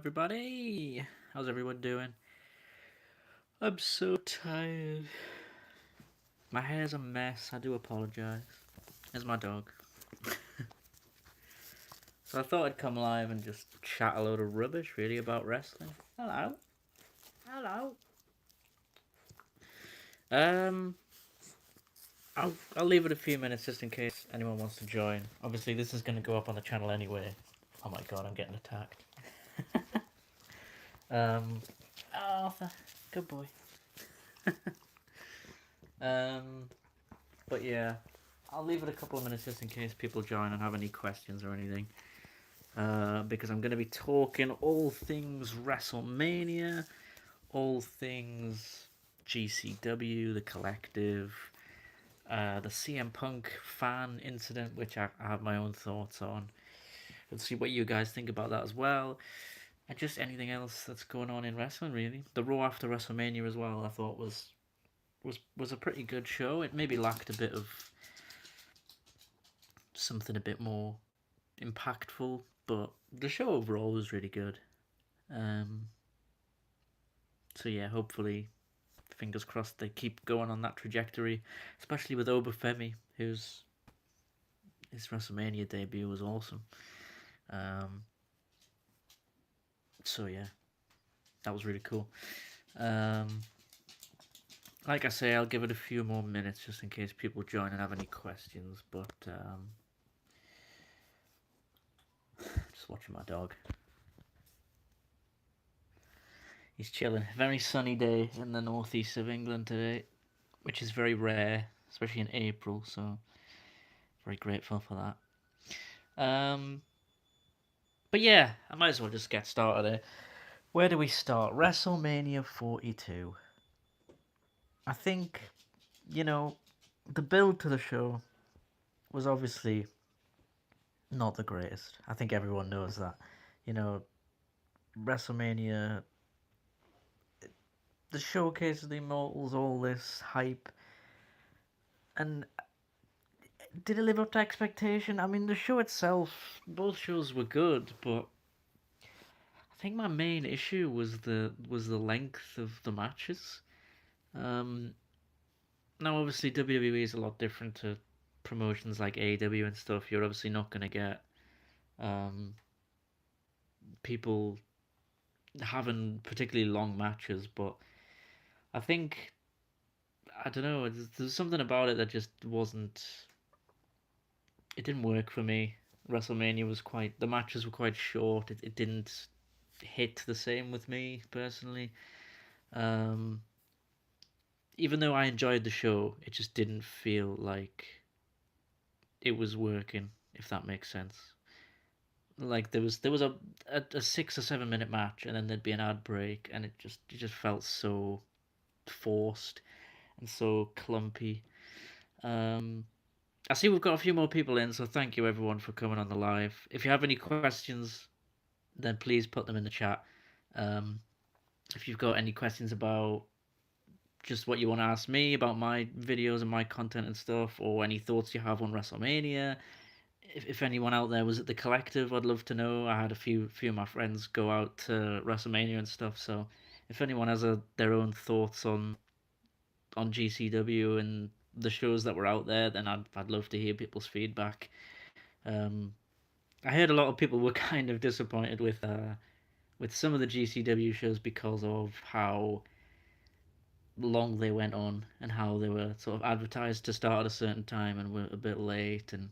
everybody. How's everyone doing? I'm so tired. My hair's a mess. I do apologize. There's my dog. So I thought I'd come live and just chat a load of rubbish, really, about wrestling. Hello. Hello. Um, I'll leave it a few minutes just in case anyone wants to join. Obviously, this is going to go up on the channel anyway. Oh my god, I'm getting attacked. um, Arthur, good boy. um, but yeah, I'll leave it a couple of minutes just in case people join and have any questions or anything. Because I'm going to be talking all things WrestleMania, all things GCW, the Collective, the CM Punk fan incident, which I have my own thoughts on. Let's see what you guys think about that as well. And just anything else that's going on in wrestling, really. The Raw after WrestleMania as well, I thought was a pretty good show. It maybe lacked a bit of something a bit more impactful, but the show overall was really good. Um, so yeah, hopefully, fingers crossed, they keep going on that trajectory, especially with Obafemi, whose his WrestleMania debut was awesome. Um, so yeah, that was really cool. Um, like I say, I'll give it a few more minutes just in case people join and have any questions. But just watching my dog. He's chilling. Very sunny day in the northeast of England today, which is very rare, especially in April. So very grateful for that. But yeah, I might as well just get started. Where do we start? WrestleMania 42. I think, you know, the build to the show was obviously not the greatest. I think everyone knows that. You know, WrestleMania, the showcase of the Immortals, all this hype, and did it live up to expectation? I mean, the show itself, both shows were good, but I think my main issue was the length of the matches. Um, Now, obviously, WWE is a lot different to promotions like AEW and stuff. You're obviously not going to get um, people having particularly long matches, but I think I don't know. There's something about it that just wasn't. It didn't work for me. WrestleMania was quite. The matches were quite short. It didn't hit the same with me personally. Um, Even though I enjoyed the show, it just didn't feel like it was working. If that makes sense. Like there was a 6 or 7 minute match, and then there'd be an ad break, and it just felt so forced and so clumpy. Um, I see we've got a few more people in, so thank you everyone for coming on the live. If you have any questions, then please put them in the chat. Um, if you've got any questions about just what you want to ask me about my videos and my content and stuff, or any thoughts you have on WrestleMania, if anyone out there was at the Collective, I'd love to know. I had a few of my friends go out to WrestleMania and stuff, so if anyone has their own thoughts on GCW and the shows that were out there, then I'd love to hear people's feedback. Um, I heard a lot of people were kind of disappointed with some of the GCW shows because of how long they went on and how they were sort of advertised to start at a certain time and were a bit late, and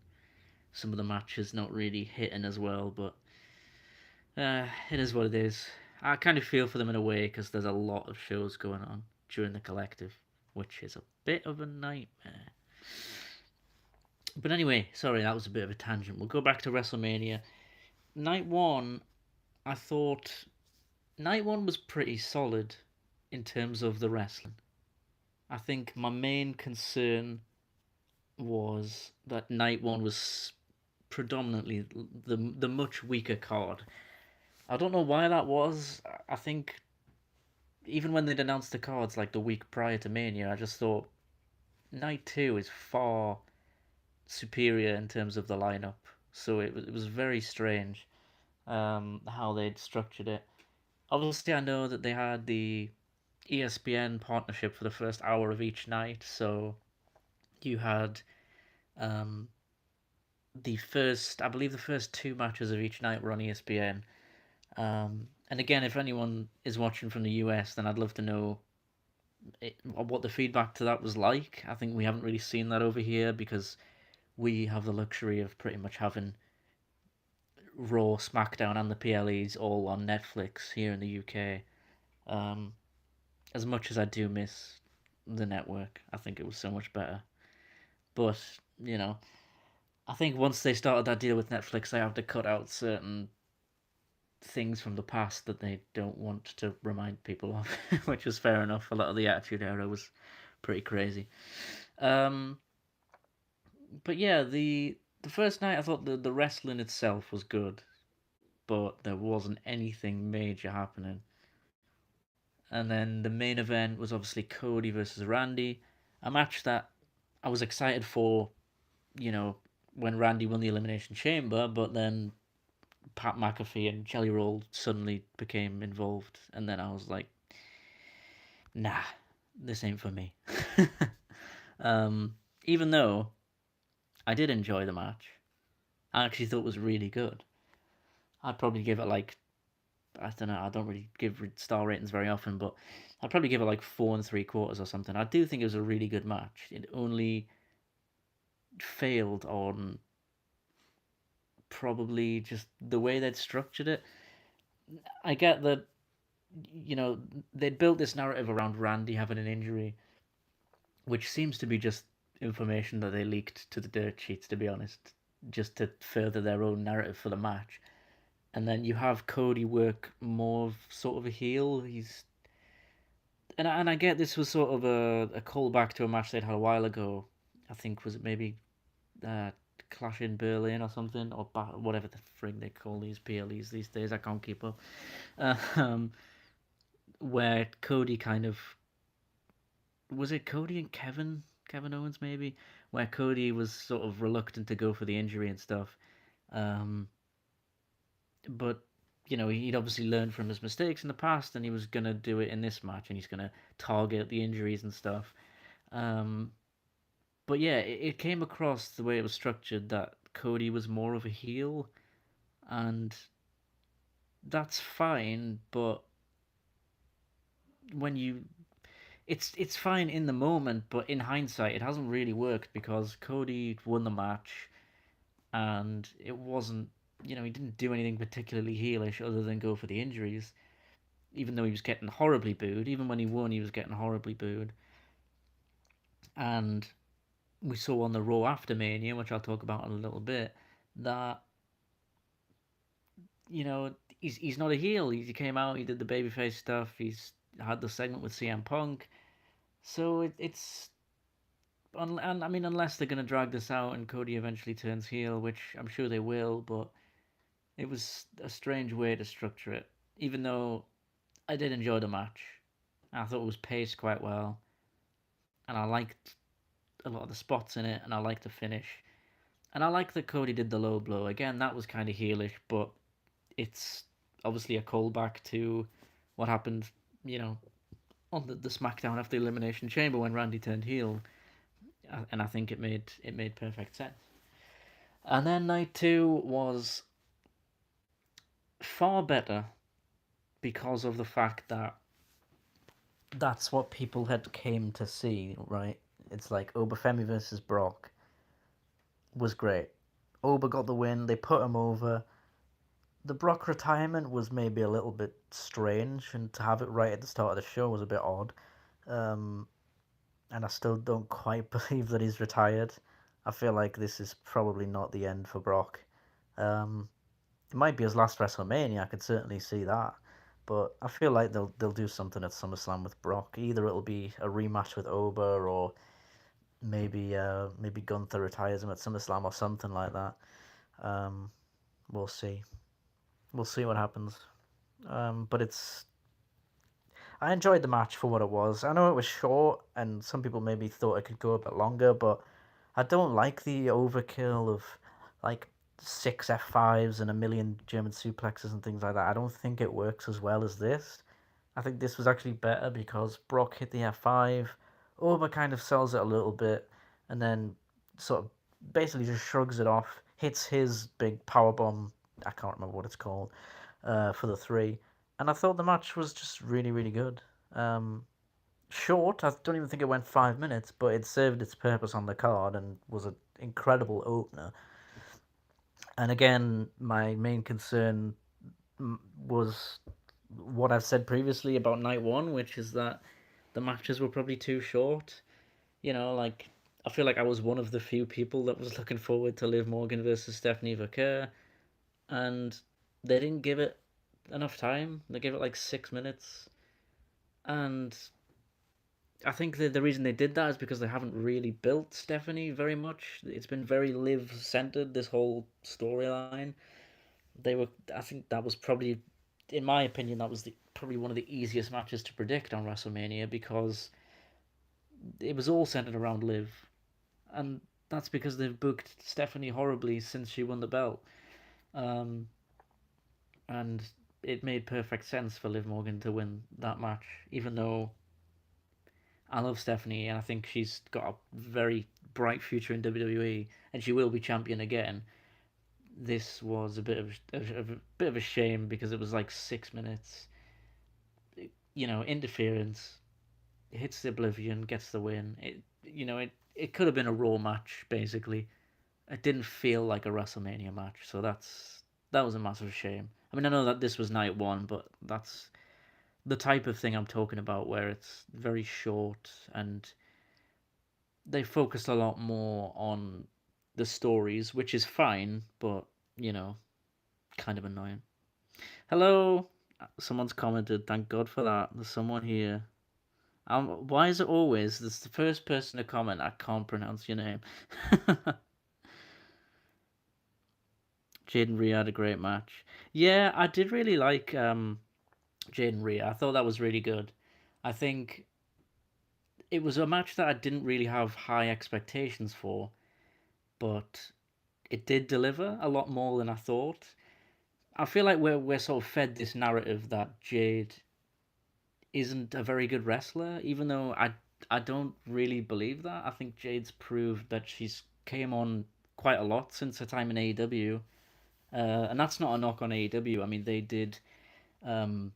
some of the matches not really hitting as well, but it is what it is. I kind of feel for them in a way because there's a lot of shows going on during the Collective, which is a bit of a nightmare. But anyway, sorry, that was a bit of a tangent. We'll go back to WrestleMania. Night one, I thought night one was pretty solid in terms of the wrestling. I think my main concern was that night one was predominantly the much weaker card. I don't know why that was. I think even when they'd announced the cards like the week prior to Mania, I just thought night two is far superior in terms of the lineup. So it was very strange how they'd structured it. Obviously, I know that they had the ESPN partnership for the first hour of each night, so you had um, I believe the first two matches of each night were on ESPN. And again, if anyone is watching from the US, then I'd love to know what the feedback to that was like. I think we haven't really seen that over here because we have the luxury of pretty much having Raw, SmackDown, and the PLEs all on Netflix here in the UK. Um, as much as I do miss the network, I think it was so much better. But, you know, I think once they started that deal with Netflix, they have to cut out certain things from the past that they don't want to remind people of, which is fair enough. A lot of the Attitude Era was pretty crazy. Um, but yeah, the first night I thought the wrestling itself was good, but there wasn't anything major happening. And then the main event was obviously Cody versus Randy, a match that I was excited for, you know, when Randy won the Elimination Chamber, but then Pat McAfee and Jelly Roll suddenly became involved, and then I was like, nah, this ain't for me. um, Even though I did enjoy the match, I actually thought it was really good. I'd probably give it like, I don't know, I don't really give star ratings very often, but I'd probably give it like 4 and 3/4 or something. I do think it was a really good match. It only failed on probably just the way they'd structured it. I get that, you know, they'd built this narrative around Randy having an injury, which seems to be just information that they leaked to the dirt sheets, to be honest, just to further their own narrative for the match. And then you have Cody work more of sort of a heel. And I get this was sort of a callback to a match they'd had a while ago. I think was it maybe uh, Clash in Berlin or something, or whatever the frig they call these PLEs these days. I can't keep up. Um, where Cody kind of was it Cody and Kevin Owens maybe, where Cody was sort of reluctant to go for the injury and stuff. Um, but he'd obviously learned from his mistakes in the past, and he was gonna do it in this match, and he's gonna target the injuries and stuff. Um, but yeah, it came across the way it was structured that Cody was more of a heel, and that's fine. But when you, it's fine in the moment, but in hindsight, it hasn't really worked because Cody won the match, and it wasn't. He didn't do anything particularly heelish other than go for the injuries, even though he was getting horribly booed. Even when he won, he was getting horribly booed. And we saw on the Raw after Mania, which I'll talk about in a little bit, that he's not a heel. He came out, he did the babyface stuff. He's had the segment with CM Punk. So it's and I mean, unless they're gonna drag this out and Cody eventually turns heel, which I'm sure they will, but it was a strange way to structure it. Even though I did enjoy the match, I thought it was paced quite well, and I liked a lot of the spots in it, and I liked the finish. And I like that Cody did the low blow. Again, that was kind of heelish, but it's obviously a callback to what happened, you know, on the SmackDown after the Elimination Chamber when Randy turned heel, and I think it made perfect sense. And then night two was far better because of the fact that that's what people had came to see, right? It's like Obafemi versus Brock was great. Oba got the win. They put him over. The Brock retirement was maybe a little bit strange, and to have it right at the start of the show was a bit odd. Um, and I still don't quite believe that he's retired. I feel like this is probably not the end for Brock. Um, it might be his last WrestleMania. I could certainly see that, but I feel like they'll do something at SummerSlam with Brock. Either it'll be a rematch with Oba, or maybe Gunther retires him at SummerSlam or something like that. Um, we'll see. We'll see what happens. But I enjoyed the match for what it was. I know it was short, and some people maybe thought it could go a bit longer, but I don't like the overkill of like six F5s and a million German suplexes and things like that. I don't think it works as well as this. I think this was actually better because Brock hit the F5, Oba kind of sells it a little bit, and then sort of basically just shrugs it off, hits his big power bomb. I can't remember what it's called for the three, and I thought the match was just really really good. Short. I don't even think it went 5 minutes, but it served its purpose on the card and was an incredible opener. And again, my main concern was what I've said previously about night one, which is that the matches were probably too short. Like I feel like I was one of the few people that was looking forward to Liv Morgan versus Stephanie Vaquer, and they didn't give it enough time. They gave it like 6 minutes, and I think the reason they did that is because they haven't really built Stephanie very much. It's been very Liv centered, this whole storyline. I think that was probably, in my opinion, that was probably one of the easiest matches to predict on WrestleMania because it was all centered around Liv, and that's because they've booked Stephanie horribly since she won the belt. Um, and it made perfect sense for Liv Morgan to win that match, even though I love Stephanie and I think she's got a very bright future in WWE and she will be champion again. This was a bit of a shame because it was like 6 minutes. Interference, hits the Oblivion, gets the win. It could have been a Raw match basically. It didn't feel like a WrestleMania match, so that was a massive shame. I mean, I know that this was night one, but that's the type of thing I'm talking about where it's very short and they focused a lot more on the stories, which is fine, but you know, kind of annoying. Hello, someone's commented. Thank God for that. There's someone here. Why is it always this the first person to comment? I can't pronounce your name. Jaden Rhea had a great match. Yeah, I did really like Jaden Rhea. I thought that was really good. I think it was a match that I didn't really have high expectations for, but it did deliver a lot more than I thought. I feel like we're sort of fed this narrative that Jade isn't a very good wrestler, even though I don't really believe that. I think Jade's proved that she's came on quite a lot since her time in AEW, and that's not a knock on AEW. I mean, um,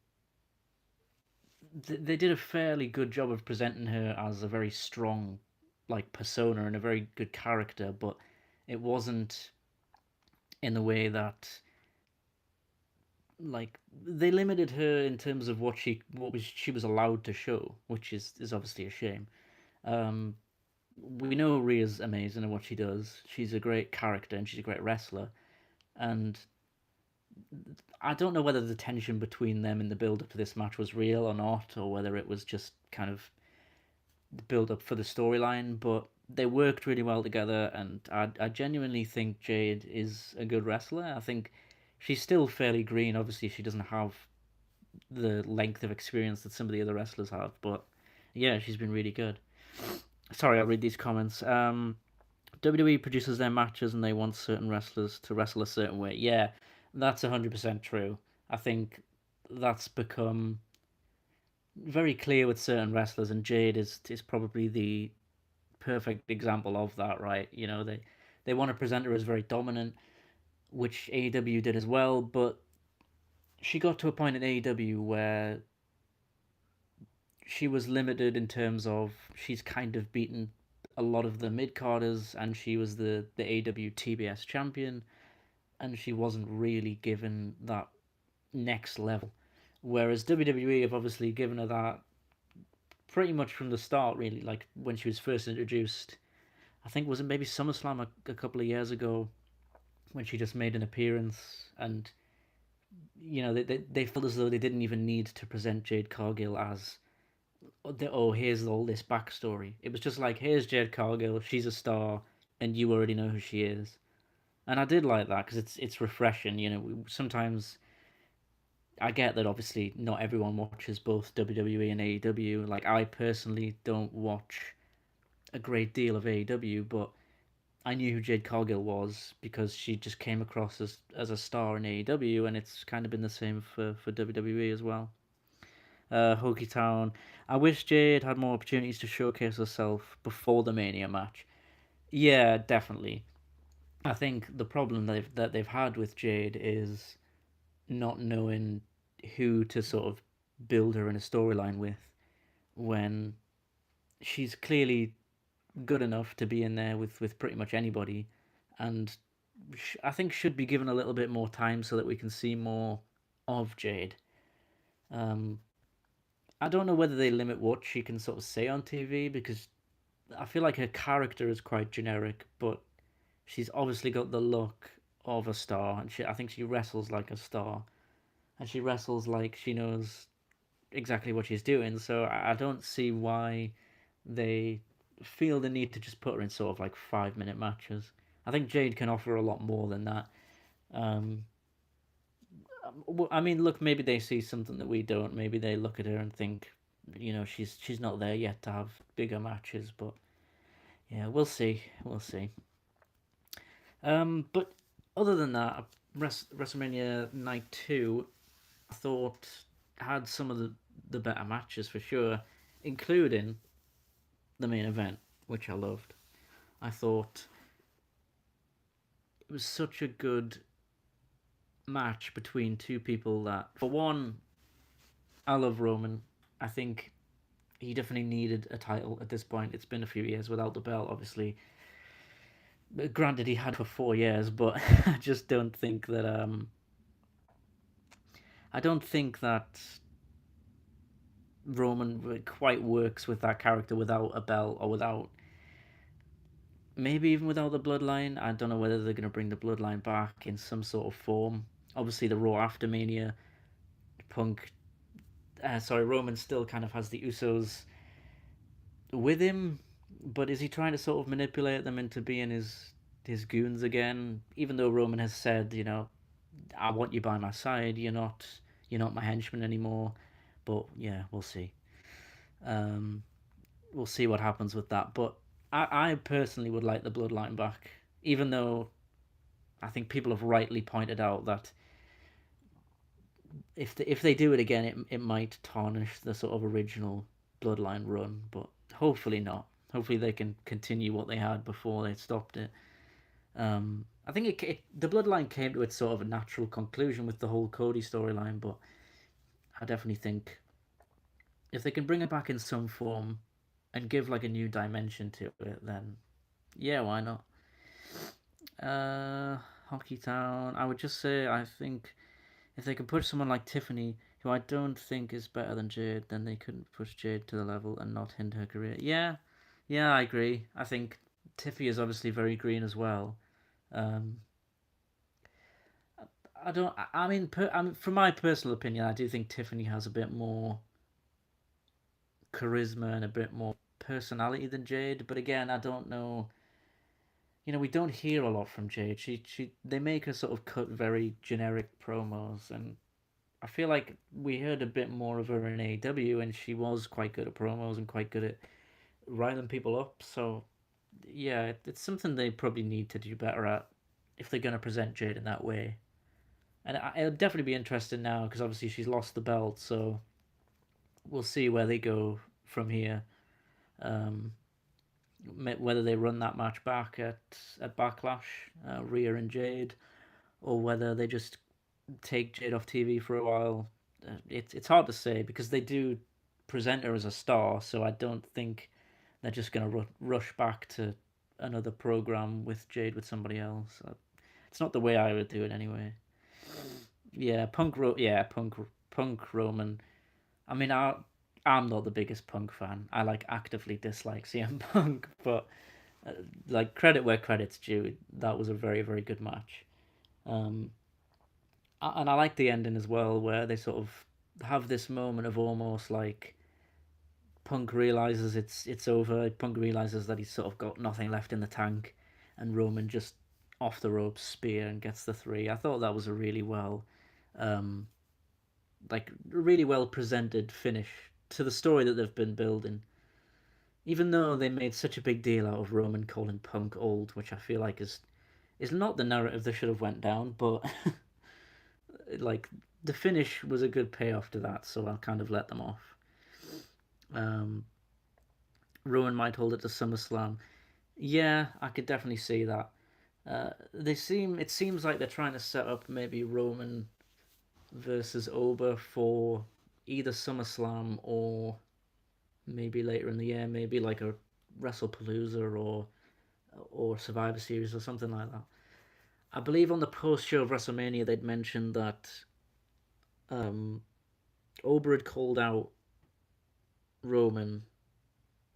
they did a fairly good job of presenting her as a very strong, like persona and a very good character, but it wasn't in the way that like they limited her in terms of what she was allowed to show, which is obviously a shame. Um, we know Rhea's amazing at what she does. She's a great character and she's a great wrestler. And I don't know whether the tension between them in the build up to this match was real or not, or whether it was just kind of the build up for the storyline. But they worked really well together, and I genuinely think Jade is a good wrestler. I think she's still fairly green. Obviously, she doesn't have the length of experience that some of the other wrestlers have, but yeah, she's been really good. Sorry, I'll read these comments. WWE produces their matches and they want certain wrestlers to wrestle a certain way. Yeah, that's 100% true. I think that's become very clear with certain wrestlers, and Jade is probably the perfect example of that, right? They want to present her as very dominant, which AEW did as well, but she got to a point in AEW where she was limited in terms of she's kind of beaten a lot of the mid carders, and she was the AEW TBS champion, and she wasn't really given that next level. Whereas WWE have obviously given her that pretty much from the start, really. Like when she was first introduced, I think was it maybe SummerSlam a couple of years ago when she just made an appearance, and they felt as though they didn't even need to present Jade Cargill as here's all this backstory. It was just like, here's Jade Cargill, she's a star, and you already know who she is. And I did like that because it's refreshing. Sometimes I get that obviously not everyone watches both WWE and AEW. Like I personally don't watch a great deal of AEW, but I knew who Jade Cargill was because she just came across as a star in AEW, and it's kind of been the same for WWE as well. Hokey Town. I wish Jade had more opportunities to showcase herself before the Mania match. Yeah, definitely. I think the problem that they've had with Jade is not knowing who to sort of build her in a storyline with when she's clearly good enough to be in there with pretty much anybody, and I think should be given a little bit more time so that we can see more of Jade. Um, I don't know whether they limit what she can sort of say on TV because I feel like her character is quite generic, but she's obviously got the look of a star, and I think she wrestles like a star, and she wrestles like she knows exactly what she's doing. So I don't see why they feel the need to just put her in sort of like 5 minute matches. I think Jade can offer a lot more than that. Um, I mean, look, maybe they see something that we don't. Maybe they look at her and think, she's not there yet to have bigger matches. But yeah, we'll see. We'll see. But other than that, WrestleMania Night 2, I thought had some of the better matches for sure, including the main event, which I loved. I thought it was such a good match between two people that, for one, I love Roman. I think he definitely needed a title at this point. It's been a few years without the belt, obviously. Granted, he had it for 4 years, but I just don't think that. I don't think that Roman quite works with that character without a belt or without maybe even without the bloodline. I don't know whether they're going to bring the bloodline back in some sort of form. Obviously, the Raw after Mania, Punk, Roman still kind of has the Usos with him, but is he trying to sort of manipulate them into being his goons again? Even though Roman has said, I want you by my side. You're not my henchman anymore. But yeah, we'll see. Um, we'll see what happens with that. But I personally would like the bloodline back, even though I think people have rightly pointed out that if they do it again, it might tarnish the sort of original bloodline run. But hopefully not. Hopefully they can continue what they had before they stopped it. I think the bloodline came to its sort of a natural conclusion with the whole Cody storyline, but I definitely think if they can bring it back in some form and give like a new dimension to it, then yeah, why not? Uh, Hockey Town. I would just say I think if they could push someone like Tiffany, who I don't think is better than Jade, then they couldn't push Jade to the level and not hinder her career. Yeah, yeah, I agree. I think Tiffy is obviously very green as well. Um, I don't. From my personal opinion, I do think Tiffany has a bit more charisma and a bit more personality than Jade. But again, I don't know. We don't hear a lot from Jade. They make her sort of cut very generic promos, and I feel like we heard a bit more of her in AEW, and she was quite good at promos and quite good at riling people up. So yeah, it's something they probably need to do better at if they're going to present Jade in that way. And it'll definitely be interesting now because obviously she's lost the belt, so we'll see where they go from here. Um, whether they run that match back at Backlash, Rhea and Jade, or whether they just take Jade off TV for a while. It's hard to say because they do present her as a star, so I don't think they're just going to rush back to another program with Jade with somebody else. It's not the way I would do it anyway. Yeah, Punk Roman. I mean, I'm not the biggest Punk fan. I like actively dislike CM Punk, but uh, like credit where credit's due. That was a very very good match. Um, and I like the ending as well, where they sort of have this moment of almost like Punk realizes it's over. Punk realizes that he's sort of got nothing left in the tank, and Roman just off the ropes spear and gets the three. I thought that was a um, really well presented finish to the story that they've been building. even though they made such a big deal out of Roman calling Punk old, which I feel like is not the narrative they should have went down, but like the finish was a good payoff to that, so I'll kind of let them off. Um, Rowan might hold it to SummerSlam. Yeah, I could definitely see that. It seems like they're trying to set up maybe Roman versus Ober for either SummerSlam or maybe later in the year, maybe like a WrestlePalooza or Survivor Series or something like that. I believe on the post show of WrestleMania they'd mentioned that um, Ober had called out Roman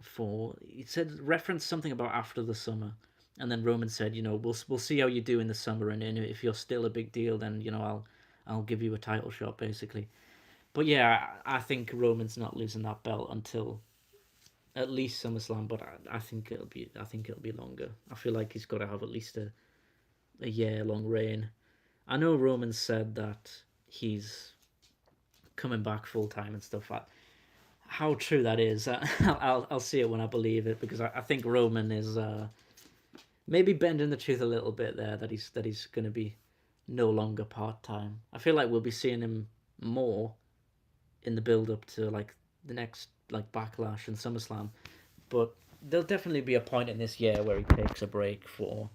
for he said referenced something about after the summer, and then Roman said, we'll see how you do in the summer, and if you're still a big deal, then I'll give you a title shot basically. But yeah, I think Roman's not losing that belt until at least SummerSlam, but I think it'll be longer. I feel like he's got to have at least a year long reign. I know Roman said that he's coming back full time and stuff. How true that is, I'll see it when I believe it, because I think Roman is maybe bending the truth a little bit there, that he's going to be no longer part time. I feel like we'll be seeing him more in the build up to like the next like Backlash and SummerSlam, but there'll definitely be a point in this year where he takes a break for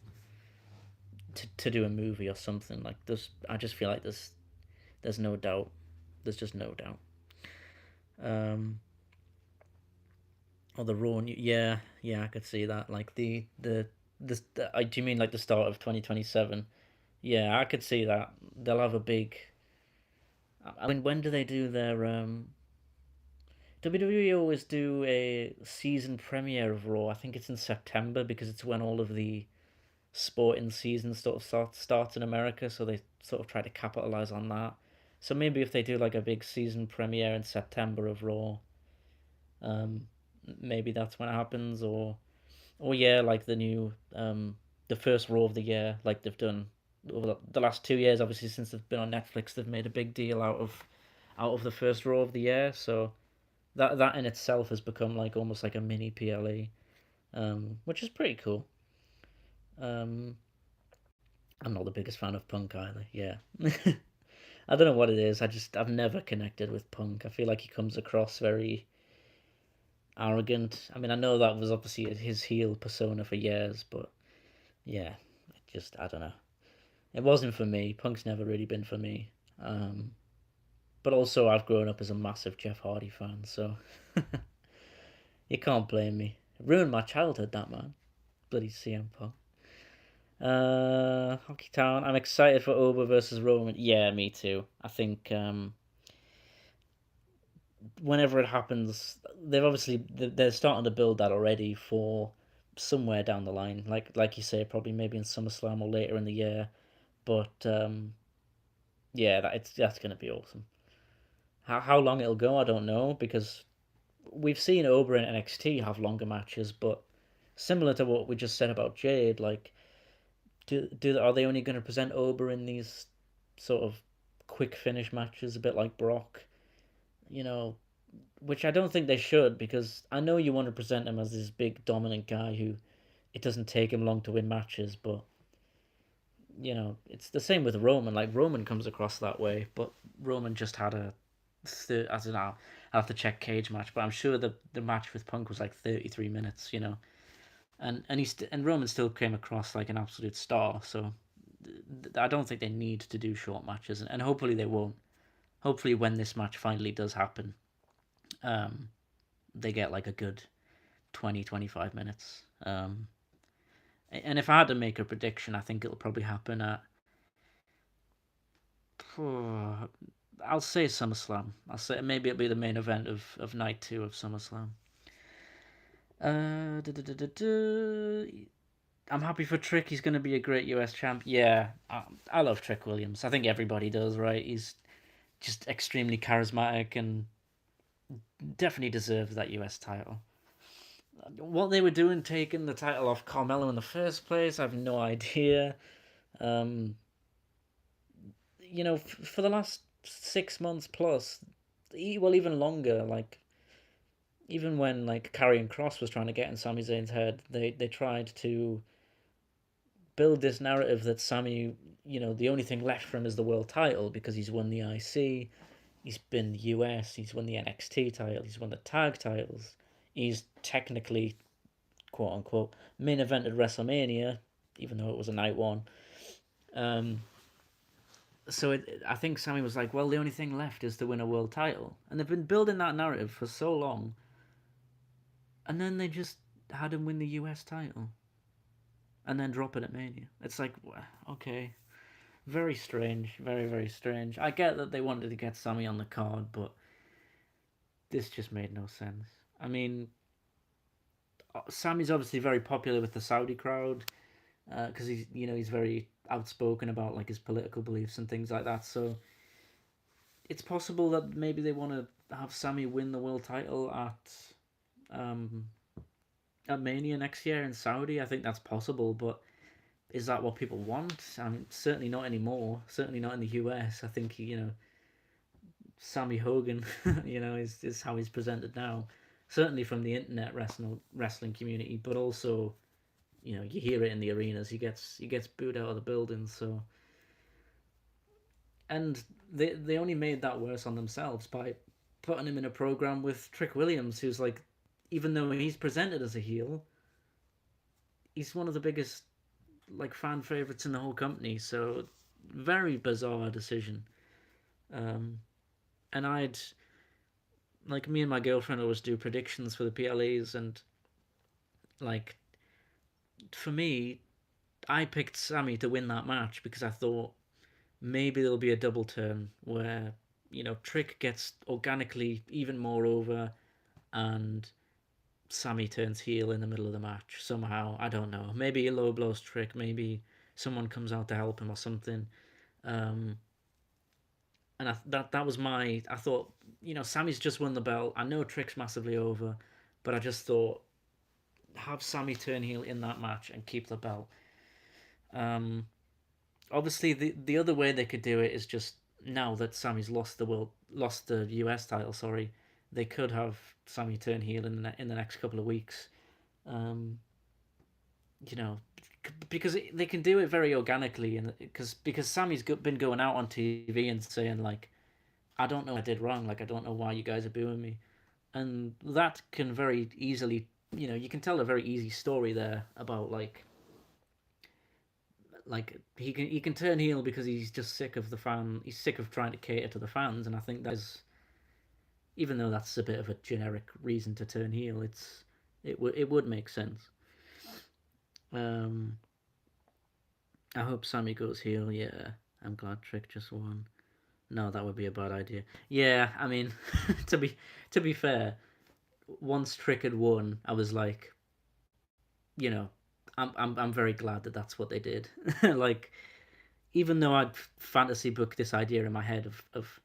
to do a movie or something like this. I just feel like there's no doubt. There's just no doubt. Um, or the Raw, yeah, yeah, I could see that. Like do you mean like the start of 2027? Yeah, I could see that. They'll have a big. I mean, when do they do their WWE always do a season premiere of Raw. I think it's in September because it's when all of the sporting season sort of starts in America, so they sort of try to capitalize on that. So maybe if they do like a big season premiere in September of Raw, um, maybe that's when it happens, or yeah, like the first Raw of the year, like they've done over the last 2 years. Obviously, since they've been on Netflix, they've made a big deal out of the first Raw of the year. So that in itself has become like almost like a mini PLE, which is pretty cool. Um, I'm not the biggest fan of Punk either. Yeah, I don't know what it is. I've never connected with Punk. I feel like he comes across very arrogant. I mean, I know that was obviously his heel persona for years, but yeah, I don't know. It wasn't for me. Punk's never really been for me. Um, but also, I've grown up as a massive Jeff Hardy fan, so you can't blame me. It ruined my childhood, that man. Bloody CM Punk. Hockey Town. I'm excited for Oba versus Roman. Yeah, me too. I think whenever it happens, they're starting to build that already for somewhere down the line. Like you say, probably maybe in SummerSlam or later in the year. But yeah, that's gonna be awesome. How long it'll go, I don't know, because we've seen Ober and NXT have longer matches, but similar to what we just said about Jade, like are they only going to present Ober in these sort of quick finish matches, a bit like Brock, you know, which I don't think they should, because I know you want to present him as this big dominant guy who it doesn't take him long to win matches, but it's the same with Roman. Like Roman comes across that way, but Roman just had I don't know. I have to check cage match, but I'm sure the match with Punk was like 33 minutes, and Roman still came across like an absolute star. So I don't think they need to do short matches, and hopefully they won't. Hopefully, when this match finally does happen, um, they get like a good 20-25 minutes. And if I had to make a prediction, I think it'll probably happen at. I'll say SummerSlam. I'll say maybe it'll be the main event of night two of SummerSlam. Uh, duh, duh, duh, duh, duh. I'm happy for Trick. He's going to be a great US champ. Yeah, I love Trick Williams. I think everybody does, right? He's just extremely charismatic and definitely deserves that US title. What they were doing taking the title off Carmelo in the first place, I have no idea. Um, for the last 6 months plus, well, even longer, like even when like Karrion Kross was trying to get in Sami Zayn's head, they tried to build this narrative that Sami, the only thing left for him is the world title because he's won the IC, he's been US, he's won the NXT title, he's won the tag titles, he's technically quote unquote main evented WrestleMania, even though it was a night one. Um, I think Sami was like, well, the only thing left is to win a world title, and they've been building that narrative for so long, and then they just had him win the US title and then drop it at Mania. It's like, okay, very strange, very very strange. I get that they wanted to get Sami on the card, but this just made no sense. I mean, Sami's obviously very popular with the Saudi crowd because he's very outspoken about like his political beliefs and things like that. So it's possible that maybe they want to have Sami win the world title um, at Mania next year in Saudi. I think that's possible, but is that what people want? I mean, certainly not anymore. Certainly not in the US. I think Sammy Hogan, is how he's presented now. Certainly from the internet wrestling community, but also, you hear it in the arenas. He gets booed out of the building. So, and they only made that worse on themselves by putting him in a program with Trick Williams, who's like, even though he's presented as a heel, he's one of the biggest like fan favorites in the whole company. So, very bizarre decision. Um, and I'd like me and my girlfriend always do predictions for the PLEs, and like for me, I picked Sammy to win that match because I thought maybe there'll be a double turn where Trick gets organically even more over, and Sammy turns heel in the middle of the match somehow. I don't know. Maybe he low blows Trick. Maybe someone comes out to help him or something. Um, and that was my. I thought Sammy's just won the belt. I know Trick's massively over, but I just thought have Sammy turn heel in that match and keep the belt. Um, Obviously, the other way they could do it is just now that Sammy's lost the US title. Sorry, they could have Sammy turn heel in the next couple of weeks. Um, you know, because they can do it very organically, and because Sammy's been going out on TV and saying like, I don't know what I did wrong. Like I don't know why you guys are booing me, and that can very easily, you can tell a very easy story there about like he can turn heel because he's just sick of the fan. He's sick of trying to cater to the fans, and I think that is, even though that's a bit of a generic reason to turn heel, it would make sense. Um, I hope Sammy goes heel. Yeah, I'm glad Trick just won. No, that would be a bad idea. Yeah, I mean, to be fair, once Trick had won, I was like, you know, I'm very glad that that's what they did. Like, even though I'd fantasy booked this idea in my head of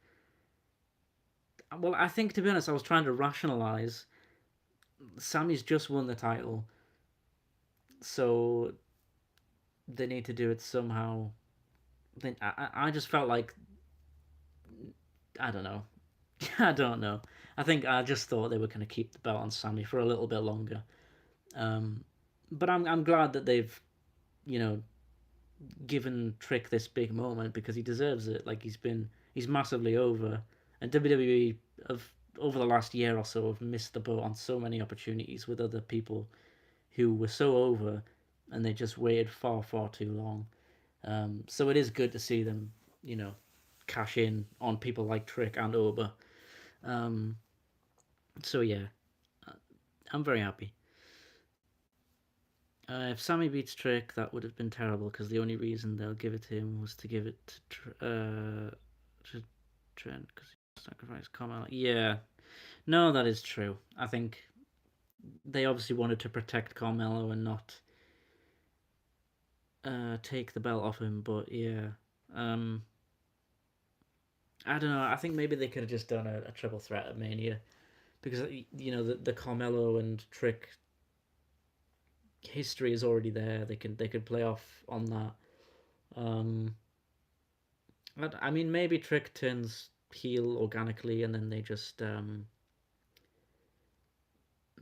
well, I think to be honest, I was trying to rationalize Sammy's just won the title, so they need to do it somehow. Then I just felt like I don't know. I don't know. I think I just thought they were going to keep the belt on Sammy for a little bit longer. Um, but I'm glad that they've you know given Trick this big moment because he deserves it. Like he's massively over, and WWE have over the last year or so have missed the boat on so many opportunities with other people who were so over, and they just waited far too long. So it is good to see them, you know, cash in on people like Trick and Oba. Um, so yeah, uh, I'm very happy. If Sammy beats Trick, that would have been terrible because the only reason they'll give it to him was to give it to Trent because he sacrificed Carmella. Yeah, no, that is true. I think they obviously wanted to protect Carmelo and not take the belt off him. But yeah, um, I don't know. I think maybe they could have just done a triple threat at Mania because the Carmelo and Trick history is already there. They could play off on that. Um, I mean, maybe Trick turns heel organically, and then they just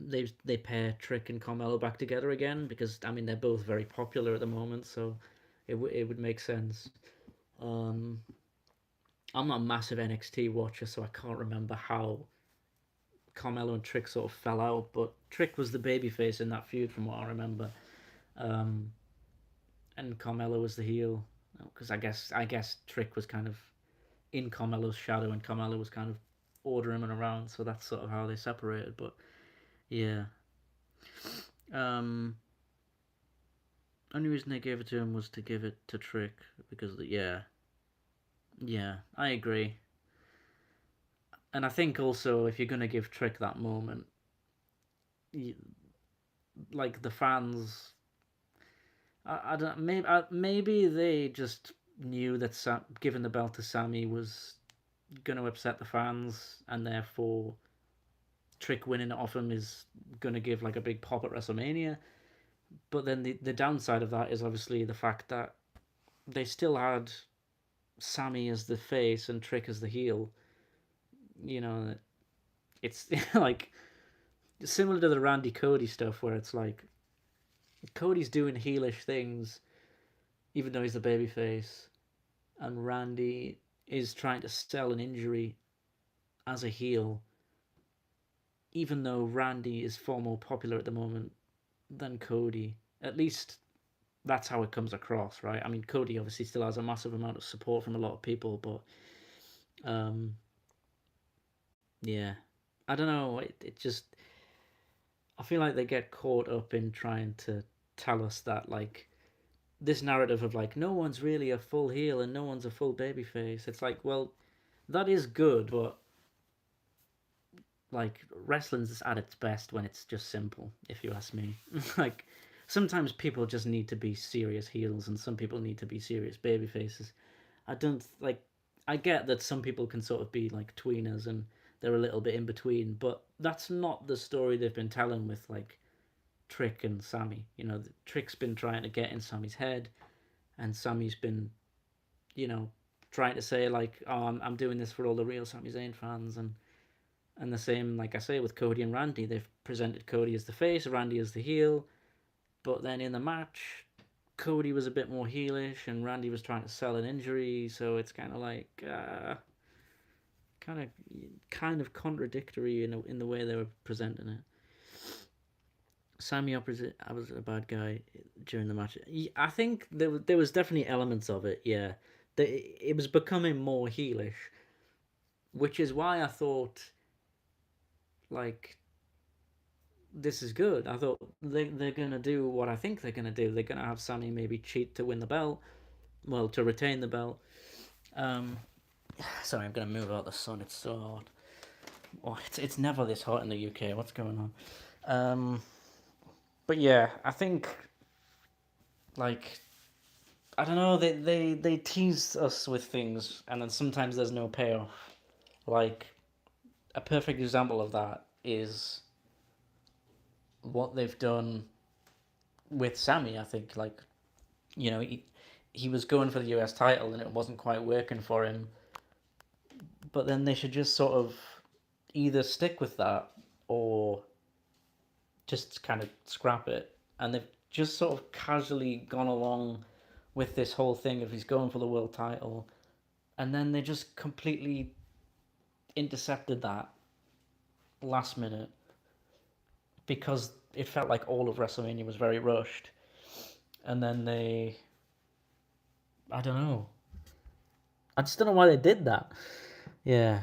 they pair Trick and Carmelo back together again because I mean they're both very popular at the moment, so it would make sense. Um, I'm not a massive NXT watcher, so I can't remember how Carmelo and Trick sort of fell out, but Trick was the babyface in that feud from what I remember, um, and Carmelo was the heel because I guess Trick was kind of in Carmelo's shadow, and Carmelo was kind of ordering him around, so that's sort of how they separated. But yeah, um, only reason they gave it to him was to give it to Trick because yeah, yeah, I agree. And I think also if you're gonna give Trick that moment, you, like the fans, I don't maybe they just knew that giving the belt to Sammy was gonna upset the fans, and therefore Trick winning it off him is gonna give like a big pop at WrestleMania. But then the downside of that is obviously the fact that they still had Sammy as the face and Trick as the heel. You know, it's like similar to the Randy Cody stuff where it's like Cody's doing heelish things even though he's the babyface, and Randy is trying to sell an injury as a heel, even though Randy is far more popular at the moment than Cody. At least that's how it comes across, right? I mean, Cody obviously still has a massive amount of support from a lot of people, but um, yeah, I don't know. It just I feel like they get caught up in trying to tell us that like this narrative of like no one's really a full heel and no one's a full babyface. It's like, well, that is good, but like wrestling's at its best when it's just simple, if you ask me. Like sometimes people just need to be serious heels and some people need to be serious baby faces. I don't like I get that some people can sort of be like tweeners and they're a little bit in between, but that's not the story they've been telling with like Trick and Sammy. You know, Trick's been trying to get in Sammy's head and Sammy's been, you know, trying to say like, "Oh, I'm doing this for all the real Sami Zayn fans," and the same, like I say, with Cody and Randy. They've presented Cody as the face, Randy as the heel, but then in the match, Cody was a bit more heelish, and Randy was trying to sell an injury. So it's kind of like, kind of, kind of contradictory in the way they were presenting it. Sammy opposite, I was a bad guy during the match. I think there was definitely elements of it. Yeah, it was becoming more heelish, which is why I thought like this is good. I thought they're gonna do what I think they're gonna do. They're gonna have Sammy maybe cheat to win the belt, well, to retain the belt. Um, Sorry, I'm gonna move out the sun. It's so hot. Oh, it's never this hot in the UK. What's going on? Um, but yeah, I think like I don't know. They tease us with things, and then sometimes there's no payoff. Like a perfect example of that is what they've done with Sammy. I think like you know he was going for the US title and it wasn't quite working for him. But then they should just sort of either stick with that or just kind of scrap it. And they've just sort of casually gone along with this whole thing of he's going for the world title. And then they just completely intercepted that last minute because it felt like all of WrestleMania was very rushed. And then I don't know. I just don't know why they did that. Yeah.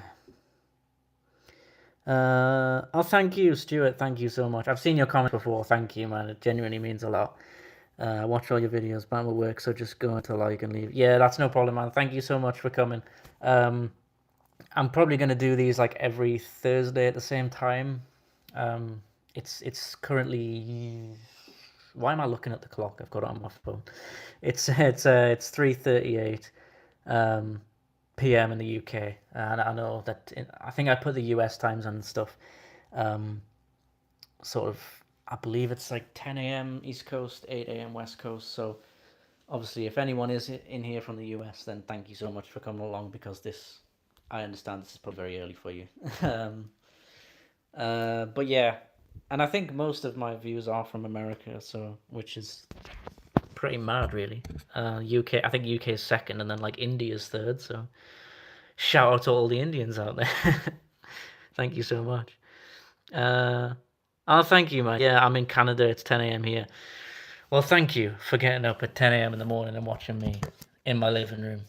Oh, thank you, Stuart. Thank you so much. I've seen your comments before. Thank you, man. It genuinely means a lot. I watch all your videos, but I'm at work, so just go to like and leave. Yeah, that's no problem, man. Thank you so much for coming. Um, I'm probably gonna do these like every Thursday at the same time. It's currently. Why am I looking at the clock? I've got it on my phone. It's 3:38. Um, PM in the UK, and I know that I think I put the US times and stuff. Um, sort of, I believe it's like 10 a.m. East Coast, 8 a.m. West Coast. So obviously, if anyone is in here from the US, then thank you so much for coming along because this, I understand this is probably very early for you. But yeah, And I think most of my views are from America, so which is pretty mad, really. UK, I think UK is second, and then like India's third. So shout out to all the Indians out there. Thank you so much. Uh, oh, thank you, man. Yeah, I'm in Canada. It's 10 a.m. here. Well, thank you for getting up at 10 a.m. in the morning and watching me in my living room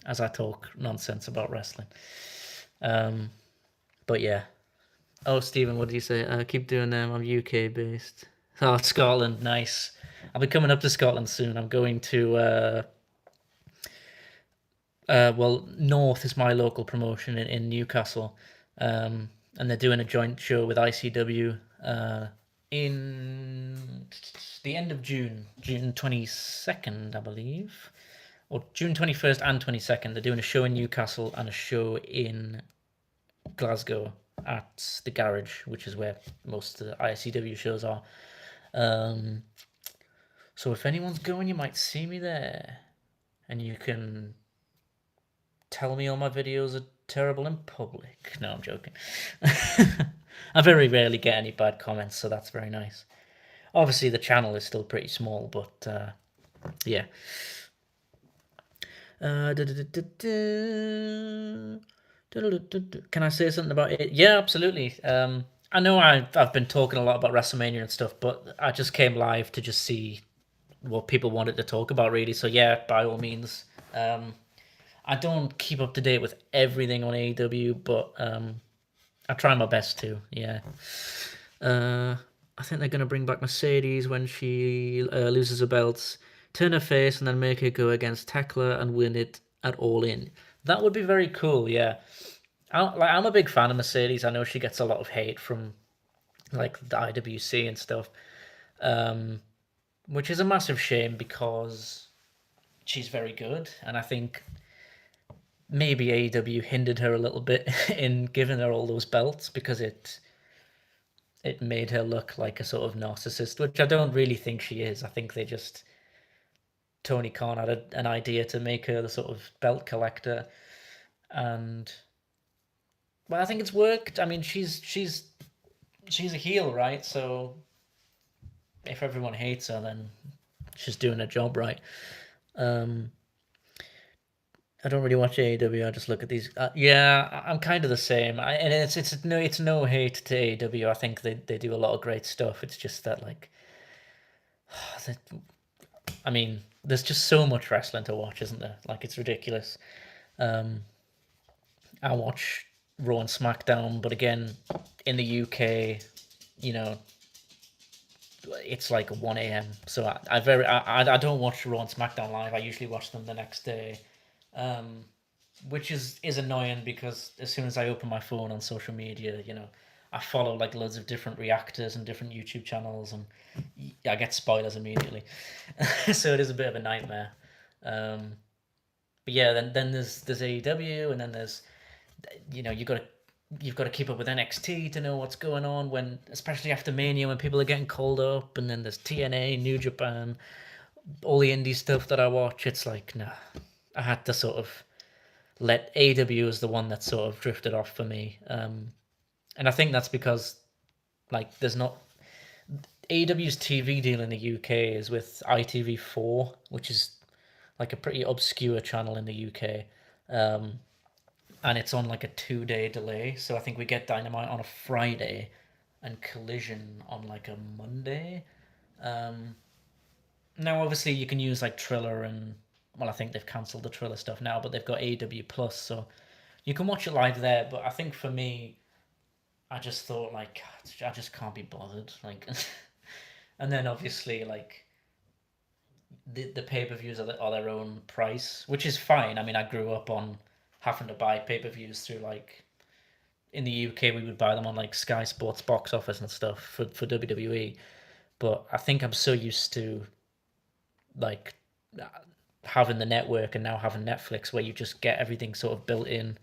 as I talk nonsense about wrestling. Um, but yeah. Oh, Stephen, what did you say? Keep doing them. I'm UK based. Oh, Scotland, nice. I'll be coming up to Scotland soon. I'm going to well, North is my local promotion in Newcastle, and they're doing a joint show with ICW in the end of June, June 22nd, I believe, or June 21st and 22nd. They're doing a show in Newcastle and a show in Glasgow at the Garage, which is where most of the ICW shows are. So if anyone's going, you might see me there, and you can tell me all my videos are terrible in public. No, I'm joking. I very rarely get any bad comments, so that's very nice. Obviously, the channel is still pretty small, but yeah. Can I say something about it? Yeah, absolutely. I know I've been talking a lot about WrestleMania and stuff, but I just came live to just see what people wanted to talk about, really. So yeah, by all means. I don't keep up to date with everything on AEW, but I try my best to. Yeah. I think they're gonna bring back Mercedes when she loses her belts, turn her face, and then make her go against Tekla and win it at All In. That would be very cool. Yeah. I'm a big fan of Mercedes. I know she gets a lot of hate from like the IWC and stuff, which is a massive shame because she's very good, and I think maybe AEW hindered her a little bit in giving her all those belts because it made her look like a sort of narcissist, which I don't really think she is. I think they just Tony Khan had an idea to make her the sort of belt collector, and well, I think it's worked. I mean, she's a heel, right? So if everyone hates her, then she's doing her job right. Um, I don't really watch AEW. I just look at these. Yeah, I'm kind of the same. And it's no hate to AEW. I think they do a lot of great stuff. It's just that like, I mean, there's just so much wrestling to watch, isn't there? Like it's ridiculous. I watch Raw and SmackDown, but again, in the UK, you know, it's like 1 a.m. So I don't watch Raw and SmackDown live. I usually watch them the next day. Which is annoying because as soon as I open my phone on social media, I follow like loads of different reactors and different YouTube channels, and I get spoilers immediately. So it is a bit of a nightmare. Um, but yeah, then there's AEW, and then there's you've got to keep up with NXT to know what's going on when, especially after Mania, when people are getting called up, and then there's TNA, New Japan, all the indie stuff that I watch. It's like nah, I had to sort of let AW as the one that sort of drifted off for me. And I think that's because like there's not AW's TV deal in the UK is with ITV4, which is like a pretty obscure channel in the UK. And it's on like a 2 day delay. So I think we get Dynamite on a Friday and Collision on like a Monday. Now, obviously, you can use like Triller and well, I think they've cancelled the Triller stuff now, but they've got AW Plus, so you can watch it live there. But I think for me, I just thought like I just can't be bothered. Like, and then obviously like the pay-per-views are their own price, which is fine. I mean, I grew up on having to buy pay-per-views through like in the UK we would buy them on like Sky Sports box office and stuff for WWE. But I think I'm so used to like having the network and now having Netflix where you just get everything sort of built in.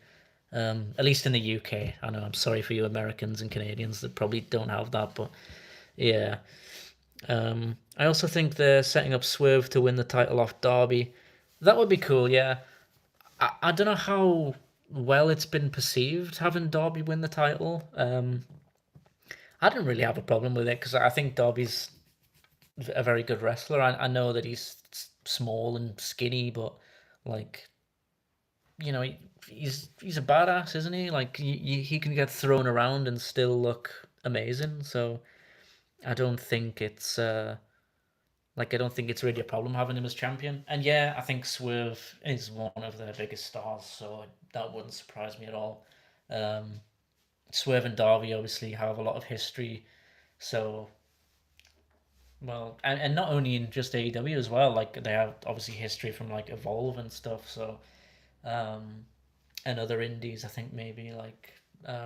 At least in the UK. I know I'm sorry for you Americans and Canadians that probably don't have that, but yeah. I also think they're setting up Swerve to win the title off Darby. That would be cool, yeah. I don't know how well it's been perceived having Darby win the title. I didn't really have a problem with it because I think Darby's a very good wrestler. I know that he's small and skinny, but like he's a badass, isn't he? Like he can get thrown around and still look amazing. So I don't think it's I don't think it's really a problem having him as champion. And yeah, I think Swerve is one of their biggest stars, so that wouldn't surprise me at all. Um, Swerve and Darby obviously have a lot of history, so well, and not only in just AEW as well, like they have obviously history from like Evolve and stuff. So um, and other indies, I think maybe like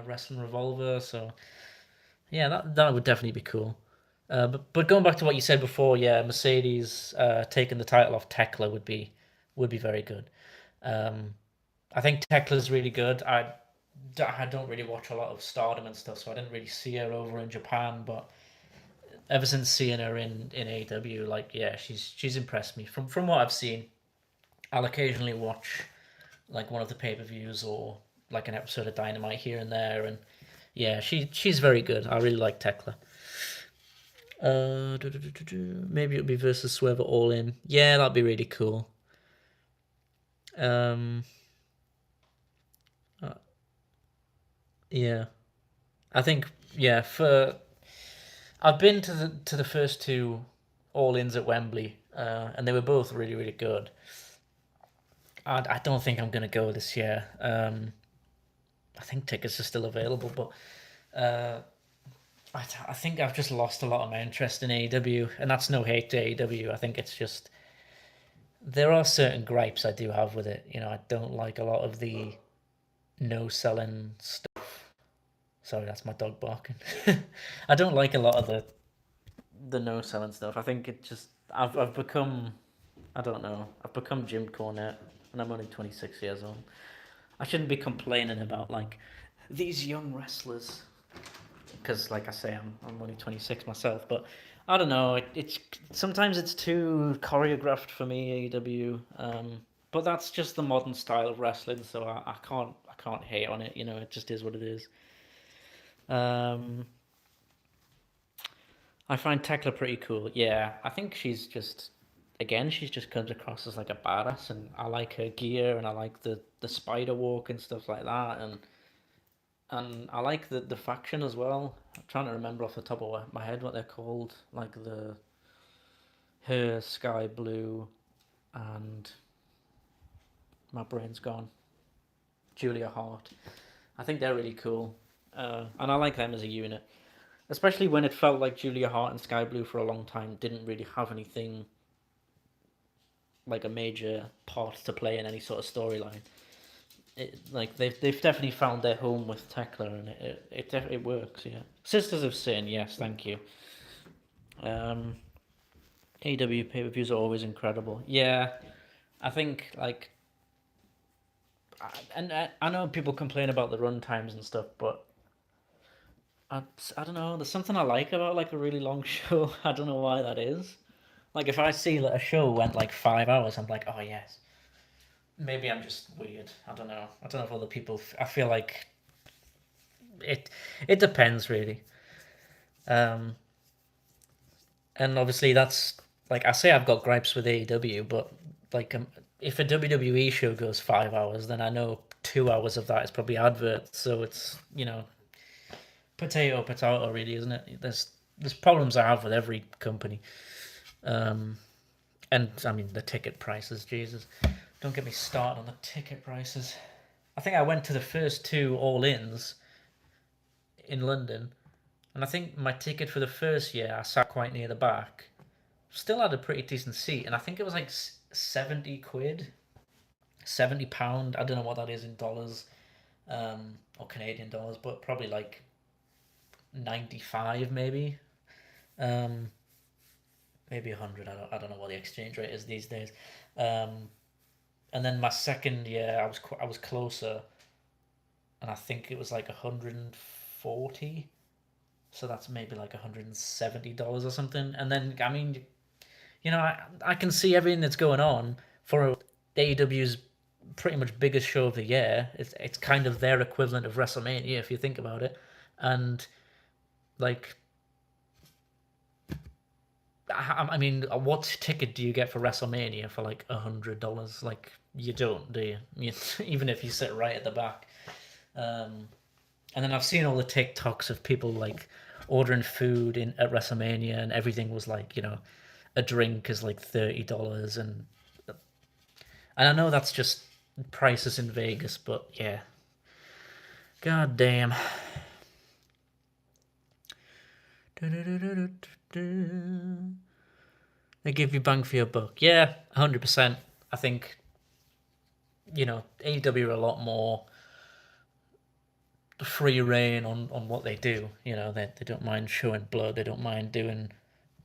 Wrestling Revolver. So yeah, that would definitely be cool. But going back to what you said before, yeah, Mercedes taking the title off Tekla would be very good. Um, I think Tekla's really good. I don't really watch a lot of Stardom and stuff, so I didn't really see her over in Japan. But ever since seeing her in AEW, like yeah, she's impressed me from what I've seen. I'll occasionally watch like one of the pay-per-views or like an episode of Dynamite here and there, and yeah, she's very good. I really like Tekla. Maybe it'll be versus Swerve All In. Yeah, that'd be really cool. Um, uh, yeah, I think yeah. For I've been to the first two All Ins at Wembley, and they were both really really good. I don't think I'm gonna go this year. I think tickets are still available, but I think I've just lost a lot of my interest in AEW, and that's no hate to AEW. I think it's just there are certain gripes I do have with it. I don't like a lot of the no selling stuff. Sorry, that's my dog barking. I don't like a lot of the no selling stuff. I think it just I've become I don't know. I've become Jim Cornette, and I'm only 26 years old. I shouldn't be complaining about like these young wrestlers because, like I say, I'm only 26 myself. But I don't know. It's sometimes it's too choreographed for me, AEW. But that's just the modern style of wrestling, so I can't hate on it. It just is what it is. Um, I find Tekla pretty cool. Yeah, I think she's just comes across as like a badass, and I like her gear, and I like the spider walk and stuff like that, and I like the faction as well. I'm trying to remember off the top of my head what they're called, like the her sky blue, and my brain's gone. Julia Hart. I think they're really cool, and I like them as a unit, especially when it felt like Julia Hart and Sky Blue for a long time didn't really have anything like a major part to play in any sort of storyline. Like they've definitely found their home with Tekla, and it works. Yeah, Sisters of Sin. Yes, thank you. Um, AW pay per views are always incredible. Yeah, I think like, and I know people complain about the run times and stuff, but I, I don't know. There's something I like about like a really long show. I don't know why that is. Like if I see that a show went like 5 hours, I'm like, oh yes. Maybe I'm just weird. I don't know. I don't know if other people. I feel like it. It depends really. Um, and obviously that's like I say I've got gripes with AEW, but like if a WWE show goes 5 hours, then I know 2 hours of that is probably adverts. So it's potato really, isn't it? There's problems I have with every company. Um, and I mean the ticket prices, Jesus, don't get me started on the ticket prices. I think I went to the first two all ins in London, and I think my ticket for the first year I sat quite near the back. Still had a pretty decent seat, and I think it was like 70 quid, £70. I don't know what that is in dollars, or Canadian dollars, but probably like 95 maybe, um, maybe 100. I don't know what the exchange rate is these days. Um, and then my second year I was closer, and I think it was like 140. So that's maybe like $170 or something. And then I mean, I can see everything that's going on for AEW's pretty much biggest show of the year. It's kind of their equivalent of WrestleMania if you think about it, and Like, I mean, what ticket do you get for WrestleMania for like $100? Like, you don't, do you? Even if you sit right at the back. Um, and then I've seen all the TikToks of people like ordering food in at WrestleMania, and everything was like, a drink is like $30, and I know that's just prices in Vegas, but yeah, god damn. They give you bang for your buck. Yeah, 100%. I think, AEW are a lot more free reign on what they do. They don't mind showing blood. They don't mind doing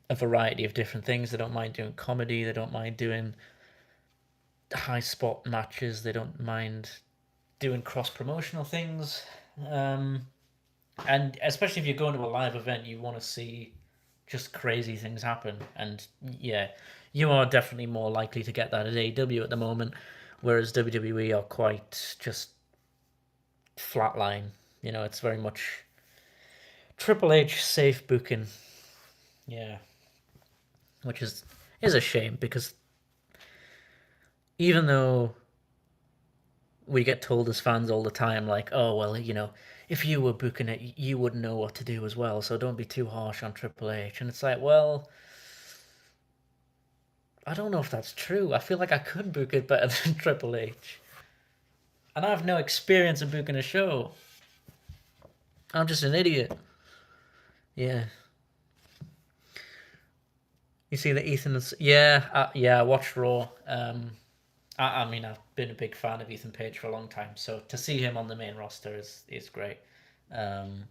a variety of different things. They don't mind doing comedy. They don't mind doing high spot matches. They don't mind doing cross promotional things. Um, and especially if you're going to a live event, you want to see just crazy things happen. And yeah, you are definitely more likely to get that at AEW at the moment, whereas WWE are quite just flatline. It's very much Triple H safe booking. Yeah, which is a shame because even though we get told as fans all the time, like, oh well, if you were booking it, you would know what to do as well. So don't be too harsh on Triple H. And it's like, well, I don't know if that's true. I feel like I could book it better than Triple H. And I have no experience in booking a show. I'm just an idiot. Yeah. You see that Ethan's. Yeah, yeah, I watched Raw. I mean, I've been a big fan of Ethan Page for a long time. So to see him on the main roster is great. Um,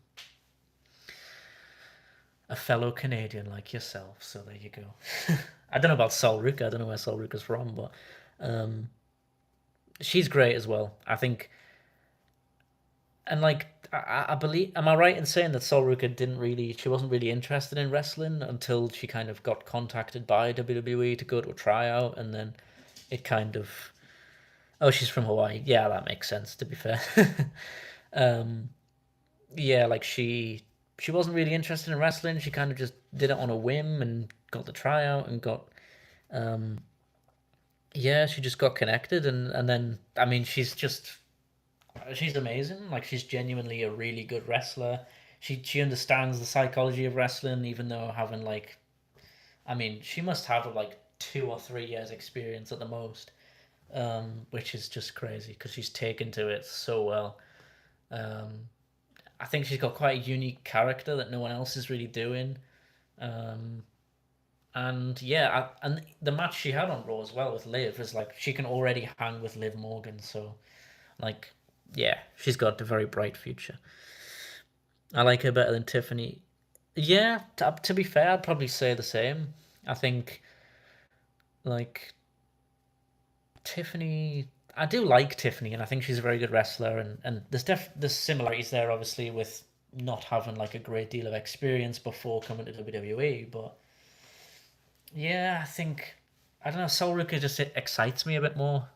a fellow Canadian like yourself. So there you go. I don't know about Sol Ruka. I don't know where Sol Ruka's from, but um, she's great as well. I think, and like I believe, am I right in saying that Sol Ruka she wasn't really interested in wrestling until she kind of got contacted by WWE to go to a tryout, and then it kind of, oh, she's from Hawaii. Yeah, that makes sense. To be fair, um, yeah, like she wasn't really interested in wrestling. She kind of just did it on a whim and got the tryout and got um yeah, she just got connected, and then I mean she's amazing. Like she's genuinely a really good wrestler. She understands the psychology of wrestling, even though having like, I mean, she must have like 2 or 3 years experience at the most, which is just crazy because she's taken to it so well. Um, I think she's got quite a unique character that no one else is really doing. Um, and yeah, and the match she had on Raw as well with Liv is like she can already hang with Liv Morgan. So like, yeah, she's got a very bright future. I like her better than Tiffany. Yeah, to be fair, I'd probably say the same. I think like Tiffany. I do like Tiffany, and I think she's a very good wrestler. And there's similarities there, obviously, with not having like a great deal of experience before coming to WWE. But yeah, I think I don't know. Sol Ruka just excites me a bit more.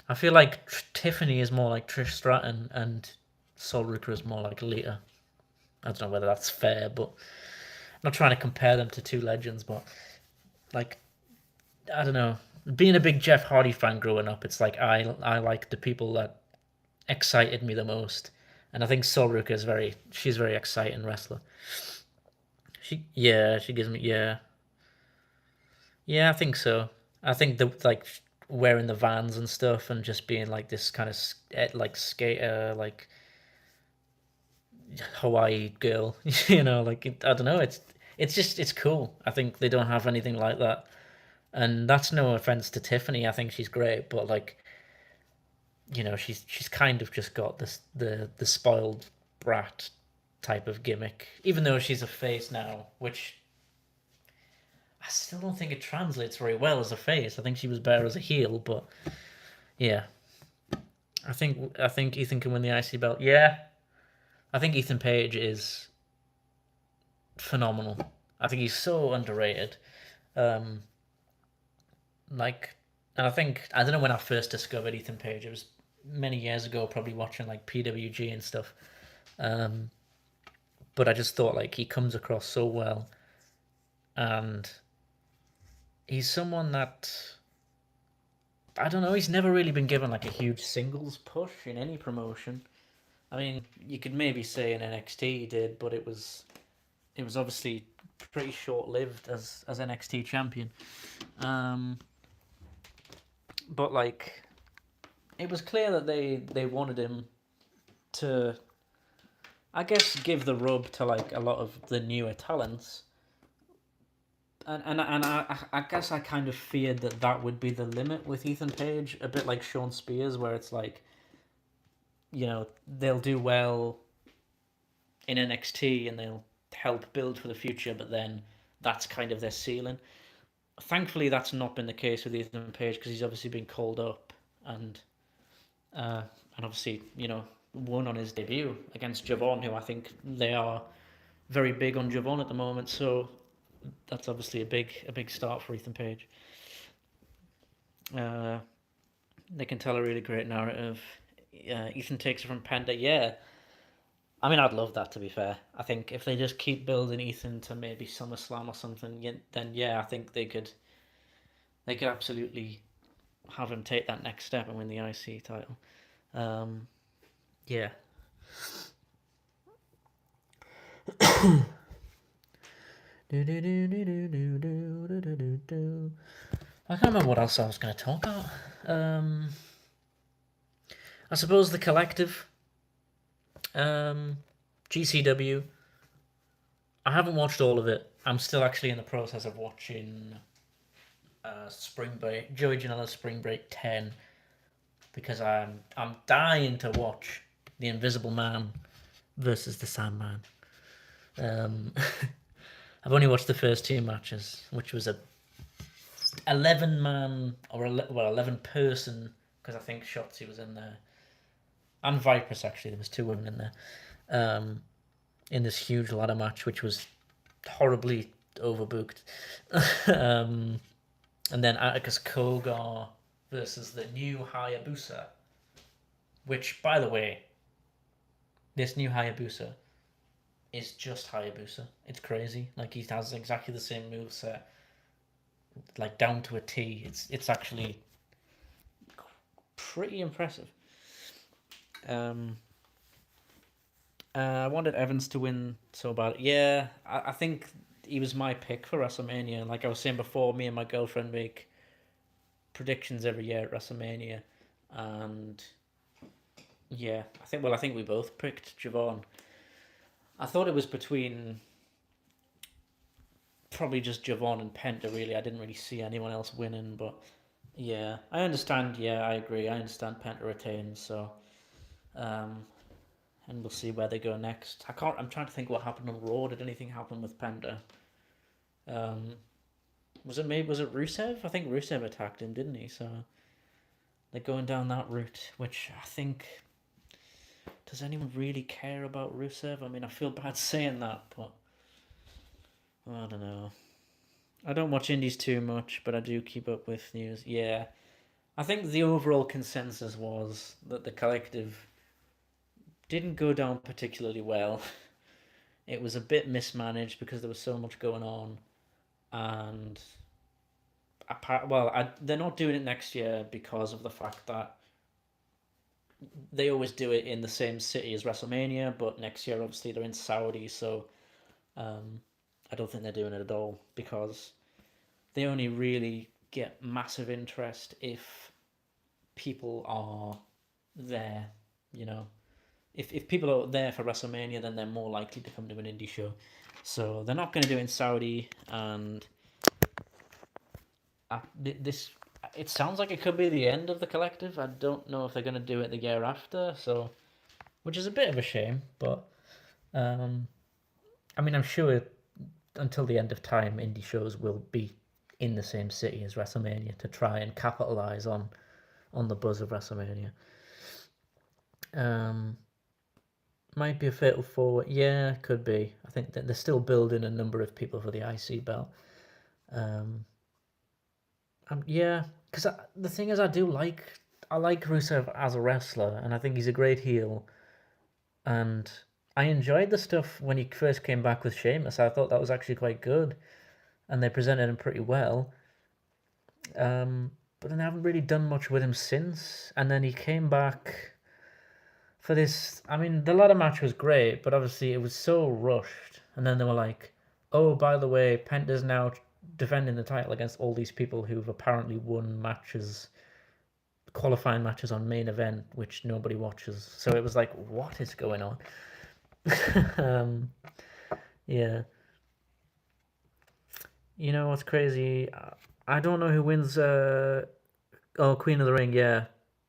I feel like Tiffany is more like Trish Stratton, and Sol Ruka is more like Lita. I don't know whether that's fair, but I'm not trying to compare them to two legends. But like, I don't know. Being a big Jeff Hardy fan growing up, it's like I like the people that excited me the most, and I think Sol Ruka is she's a very exciting wrestler. She gives me yeah, I think so. I think the like wearing the Vans and stuff and just being like this kind of like skater like Hawaii girl, like I don't know, it's cool. I think they don't have anything like that. And that's no offense to Tiffany. I think she's great, but like, she's kind of just got the spoiled brat type of gimmick. Even though she's a face now, which I still don't think it translates very well as a face. I think she was better as a heel, but yeah. I think Ethan can win the IC belt. Yeah. I think Ethan Page is phenomenal. I think he's so underrated. Um like and I don't know when I first discovered Ethan Page. It was many years ago, probably watching like PWG and stuff. Um but I just thought like he comes across so well, and he's someone that I don't know. He's never really been given like a huge singles push in any promotion. I mean, you could maybe say in NXT he did, but it was obviously pretty short lived as NXT champion. Um, but like it was clear that they wanted him to, I guess, give the rub to like a lot of the newer talents. And I guess I kind of feared that that would be the limit with Ethan Page, a bit like Sean Spears, where it's like, they'll do well in NXT and they'll help build for the future, but then that's kind of their ceiling. Thankfully, that's not been the case with Ethan Page because he's obviously been called up and uh, and obviously won on his debut against Javon, who I think they are very big on Javon at the moment. So that's obviously a big start for Ethan Page. Uh, they can tell a really great narrative. Ethan takes it from Panda. Yeah, I mean, I'd love that, to be fair. I think if they just keep building Ethan to maybe SummerSlam or something, then yeah, I think they could absolutely have him take that next step and win the IC title. Um, yeah. I can't remember what else I was going to talk about. I suppose the collective, um, GCW. I haven't watched all of it. I'm still actually in the process of watching Spring Break, Joey Janela's Spring Break 10, because I'm dying to watch the Invisible Man versus the Sandman. Um, I've only watched the first two matches, which was a 11-man or 11-person, because I think Shotzi was in there, and Vipress actually. There was two women in there, in this huge ladder match, which was horribly overbooked. um, and then Atticus Kogar versus the new Hayabusa, which, by the way, this new Hayabusa is just Hayabusa. It's crazy. Like, he has exactly the same moveset, like down to a T. It's actually pretty impressive. Um, I wanted Evans to win so bad. Yeah, I think he was my pick for WrestleMania. Like I was saying before, me and my girlfriend make predictions every year at WrestleMania, and yeah, I think we both picked Javon. I thought it was between probably just Javon and Penta. Really, I didn't really see anyone else winning, but yeah, I understand. Yeah, I agree. I understand Penta retains. So, um, and we'll see where they go next. I can't. I'm trying to think what happened on Raw. Did anything happen with Penta? Um, was it Rusev? I think Rusev attacked him, didn't he? So they're going down that route, which I think. Does anyone really care about Rusev? I mean, I feel bad saying that, but I don't know. I don't watch indies too much, but I do keep up with news. Yeah, I think the overall consensus was that the collective didn't go down particularly well. It was a bit mismanaged because there was so much going on, and they're not doing it next year because of the fact that they always do it in the same city as WrestleMania, but next year obviously they're in Saudi, so um, I don't think they're doing it at all because they only really get massive interest if people are there. You know, if people are there for WrestleMania, then they're more likely to come to an indie show. So they're not going to do it in Saudi, and this it sounds like it could be the end of the collective. I don't know if they're going to do it the year after, so which is a bit of a shame. But um, I mean, I'm sure until the end of time, indie shows will be in the same city as WrestleMania to try and capitalize on the buzz of WrestleMania. Um, might be a fatal four. Yeah, could be. I think that they're still building a number of people for the IC belt. Um, yeah, because the thing is, I like Rusev as a wrestler, and I think he's a great heel. And I enjoyed the stuff when he first came back with Sheamus. I thought that was actually quite good, and they presented him pretty well. But then I haven't really done much with him since. And then he came back for this. I mean, the ladder match was great, but obviously it was so rushed. And then they were like, "Oh, by the way, Penta's now defending the title against all these people who've apparently won matches, qualifying matches on main event, which nobody watches." So it was like, what is going on? um, yeah. You know what's crazy? I don't know who wins. Oh, Queen of the Ring, yeah.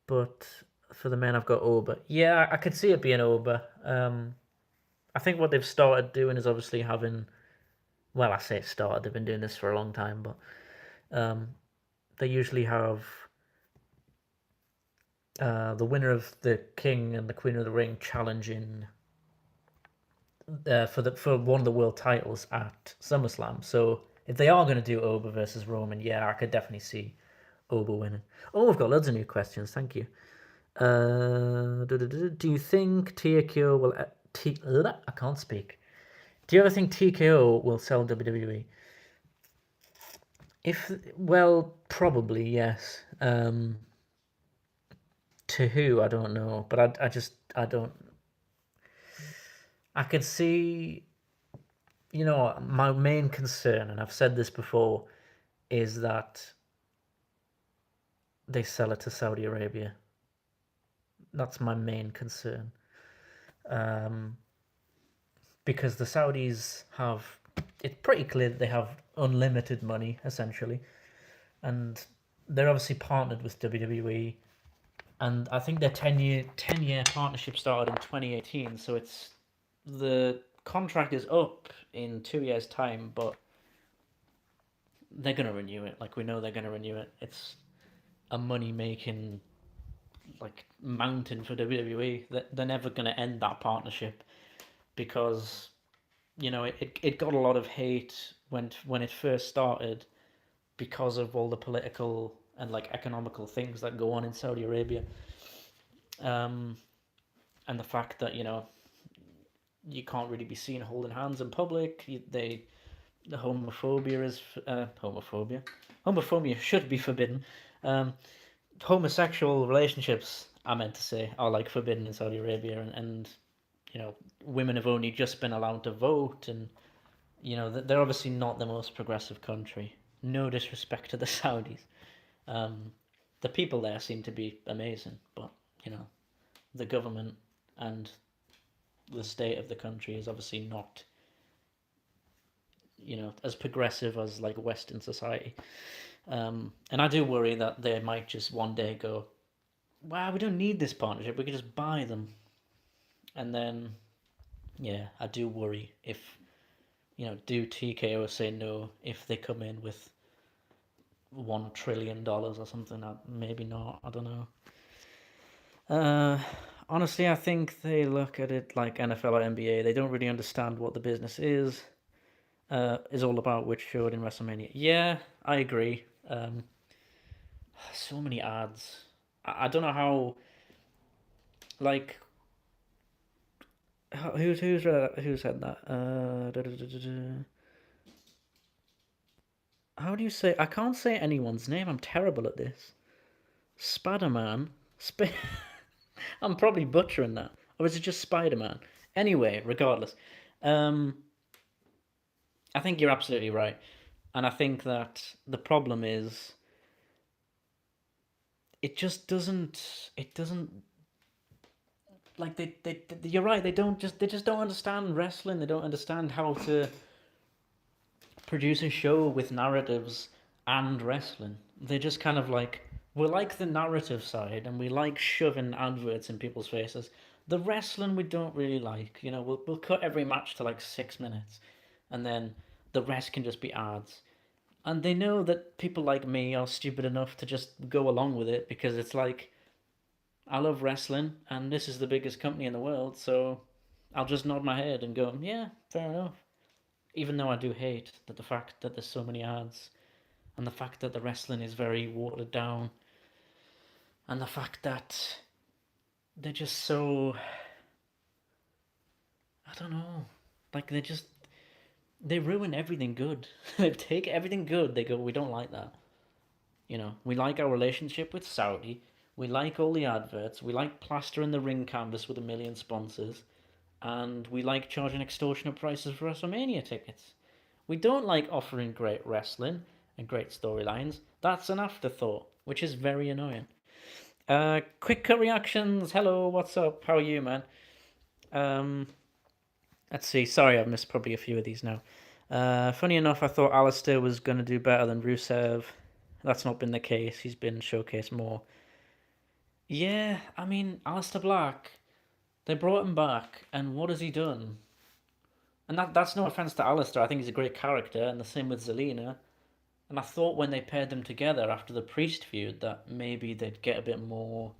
But for the men, I've got Oba. Yeah, I could see it being Oba. I think what they've started doing is obviously having. Well, I say it started. They've been doing this for a long time, but um, they usually have the winner of the King and the Queen of the Ring challenging for one of the world titles at SummerSlam. So if they are going to do Oba versus Roman, yeah, I could definitely see Oba winning. Oh, we've got loads of new questions. Thank you. Do you think TKO will? I can't speak. Do you ever think TKO will sell WWE? If well, probably yes. To who I don't know, but I just I don't. I could see. You know, my main concern, and I've said this before, is that they sell it to Saudi Arabia. That's my main concern. Um, because the Saudis have, it's pretty clear that they have unlimited money, essentially. And they're obviously partnered with WWE. And I think their 10-year partnership started in 2018. So it's, the contract is up in 2 years' time, but they're going to renew it. Like, we know they're going to renew it. It's a money making like mountain for WWE. They're never going to end that partnership because it got a lot of hate when it first started because of all the political and like economical things that go on in Saudi Arabia, um, and the fact that you can't really be seen holding hands in public. The homophobia is homophobia. Homophobia should be forbidden. Um, Homosexual relationships, I meant to say, are like forbidden in Saudi Arabia, and women have only just been allowed to vote, and they're obviously not the most progressive country. No disrespect to the Saudis. Um, the people there seem to be amazing, but the government and the state of the country is obviously not as progressive as like Western society. And I do worry that they might just one day go, wow, we don't need this partnership, we could just buy them. And then, yeah, I do worry if, do TKO say no if they come in with $1 trillion or something? Maybe not, I don't know. Honestly, I think they look at it like NFL or NBA. They don't really understand what the business is all about, which showed in WrestleMania. Yeah, I agree. So many ads. I don't know how. Like, who said that? How do you say? I can't say anyone's name. I'm terrible at this. Spider-Man. I'm probably butchering that. Or is it just Spider-Man? Anyway, regardless. Um, I think you're absolutely right. And I think that the problem is it doesn't like you're right, they just don't understand wrestling. They don't understand how to produce a show with narratives and wrestling. They just kind of like, we like the narrative side and we like shoving adverts in people's faces. The wrestling we don't really like. We'll cut every match to like 6 minutes, and then the rest can just be ads. And they know that people like me are stupid enough to just go along with it because it's like, I love wrestling and this is the biggest company in the world, so I'll just nod my head and go, yeah, fair enough. Even though I do hate that the fact that there's so many ads, and the fact that the wrestling is very watered down, and the fact that they're just so I don't know. Like they ruin everything good. They take everything good. They go, we don't like that. We like our relationship with Saudi. We like all the adverts. We like plastering the ring canvas with a million sponsors. And we like charging extortionate prices for WrestleMania tickets. We don't like offering great wrestling and great storylines. That's an afterthought, which is very annoying. Quick cut reactions. Hello, what's up? How are you, man? Um, let's see. Sorry, I've missed probably a few of these now. Funny enough, I thought Alistair was going to do better than Rusev. That's not been the case. He's been showcased more. Yeah, I mean, Alistair Black, they brought him back, and what has he done? And that's no offense to Alistair. I think he's a great character, and the same with Zelina. And I thought when they paired them together after the Priest feud that maybe they'd get a bit more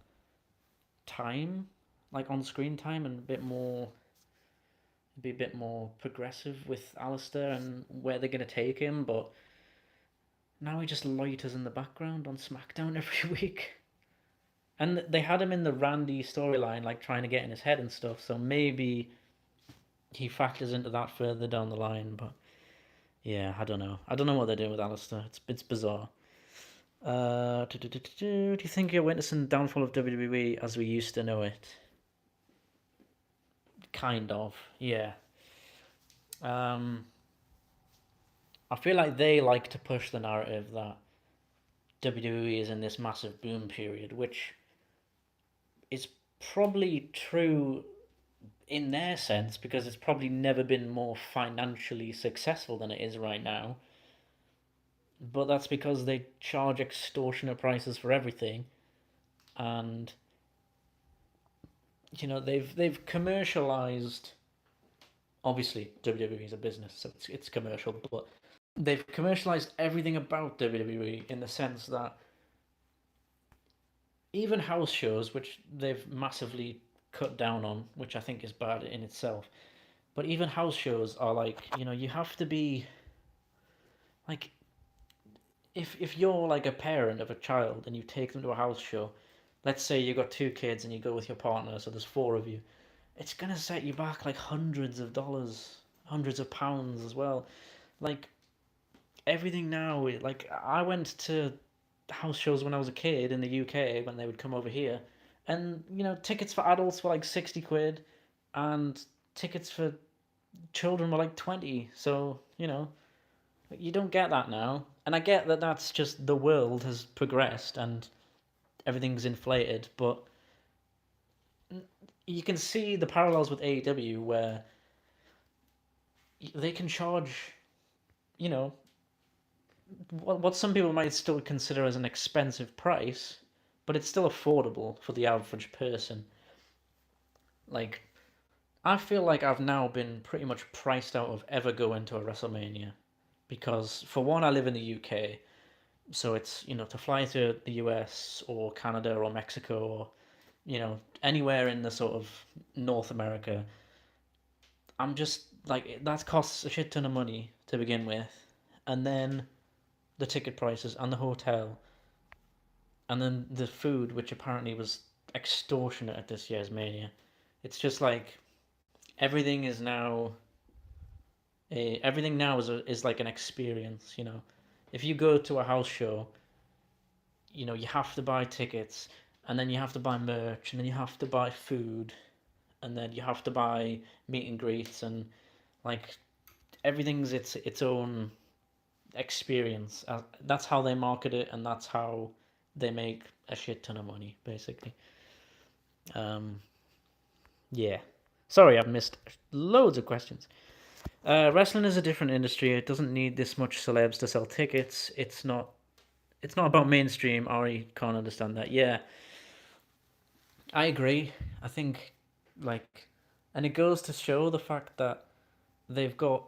time, like on screen time, and be a bit more progressive with Alistair and where they're gonna take him. But now he just loiters in the background on SmackDown every week. And they had him in the Randy storyline, like trying to get in his head and stuff. So maybe he factors into that further down the line. But yeah, I don't know. I don't know what they're doing with Alistair. It's bizarre. Do you think you're witnessing the downfall of WWE as we used to know it? Kind of, yeah. Um, I feel like they like to push the narrative that WWE is in this massive boom period, which is probably true in their sense because it's probably never been more financially successful than it is right now. But that's because they charge extortionate prices for everything, and they've commercialized. Obviously, WWE is a business, so it's commercial, but they've commercialized everything about WWE in the sense that even house shows, which they've massively cut down on, which I think is bad in itself, but even house shows are like, you have to be like, if you're like a parent of a child and you take them to a house show, let's say you got two kids and you go with your partner, so there's four of you, it's gonna set you back like hundreds of dollars, hundreds of pounds as well. Like everything now, like I went to house shows when I was a kid in the UK when they would come over here, and tickets for adults were like 60 quid, and tickets for children were like 20. So you don't get that now, and I get that that's just the world has progressed and everything's inflated, but you can see the parallels with AEW where they can charge, you know, what some people might still consider as an expensive price, but it's still affordable for the average person. Like, I feel like I've now been pretty much priced out of ever going to a WrestleMania because, for one, I live in the UK, so it's, to fly to the US or Canada or Mexico or, anywhere in the sort of North America, I'm just like, that costs a shit ton of money to begin with. And then the ticket prices and the hotel and then the food, which apparently was extortionate at this year's Mania. It's just like everything is now everything now is like an experience. If you go to a house show, you have to buy tickets, and then you have to buy merch, and then you have to buy food, and then you have to buy meet and greets, and like everything's its own experience. That's how they market it, and that's how they make a shit ton of money, basically. Um, yeah. Sorry, I've missed loads of questions. Wrestling is a different industry. It doesn't need this much celebs to sell tickets. It's not. It's not about mainstream. Ari can't understand that. Yeah, I agree. I think, like, and it goes to show the fact that they've got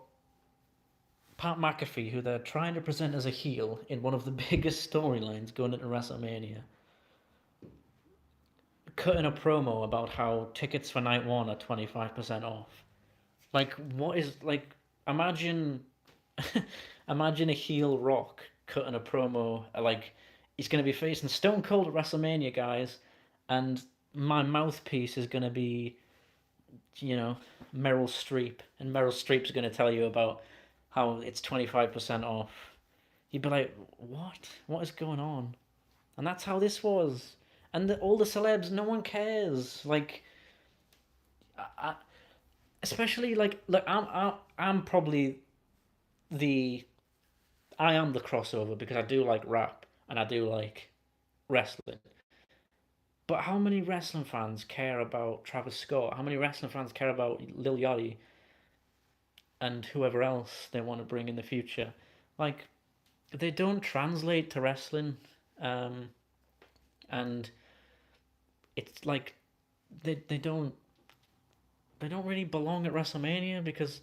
Pat McAfee, who they're trying to present as a heel in one of the biggest storylines going into WrestleMania, cutting a promo about how tickets for night one are 25% off. Like, what is, like, imagine, imagine a heel Rock cutting a promo, like, he's going to be facing Stone Cold at WrestleMania, guys, and my mouthpiece is going to be you know, Meryl Streep, and Meryl Streep's going to tell you about how it's 25% off. You'd be like, what? What is going on? And that's how this was. And all the celebs, no one cares. Like, I, especially like, look, I'm probably the, I am the crossover because I do like rap and I do like wrestling. But how many wrestling fans care about Travis Scott? How many wrestling fans care about Lil Yachty and whoever else they want to bring in the future? Like, they don't translate to wrestling, um, and it's like they don't really belong at WrestleMania because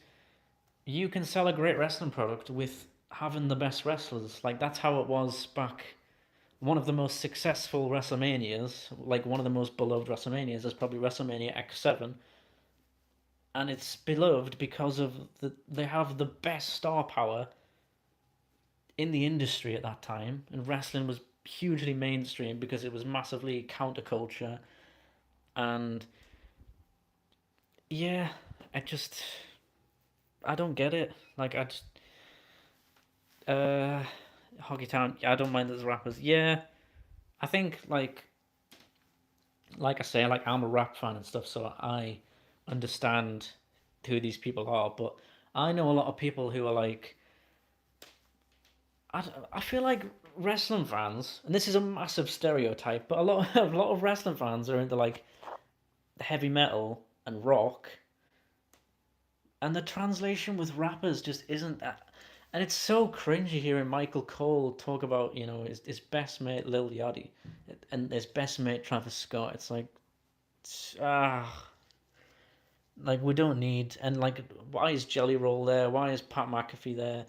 you can sell a great wrestling product with having the best wrestlers. Like that's how it was back. One of the most successful WrestleManias, like one of the most beloved WrestleManias, is probably WrestleMania X7, and it's beloved because of they have the best star power in the industry at that time, and wrestling was hugely mainstream because it was massively counterculture, and yeah, I just I don't get it. Like I just uh Hockey Town. I don't mind those rappers. Yeah, I think like I say, like I'm a rap fan and stuff, so I understand who these people are. But I know a lot of people who are like I feel like wrestling fans, and this is a massive stereotype, but a lot of wrestling fans are into like heavy metal and rock, and the translation with rappers just isn't that. And it's so cringy hearing Michael Cole talk about his best mate Lil Yachty, and his best mate Travis Scott. It's like ah, like we don't need, and like why is Jelly Roll there? Why is Pat McAfee there?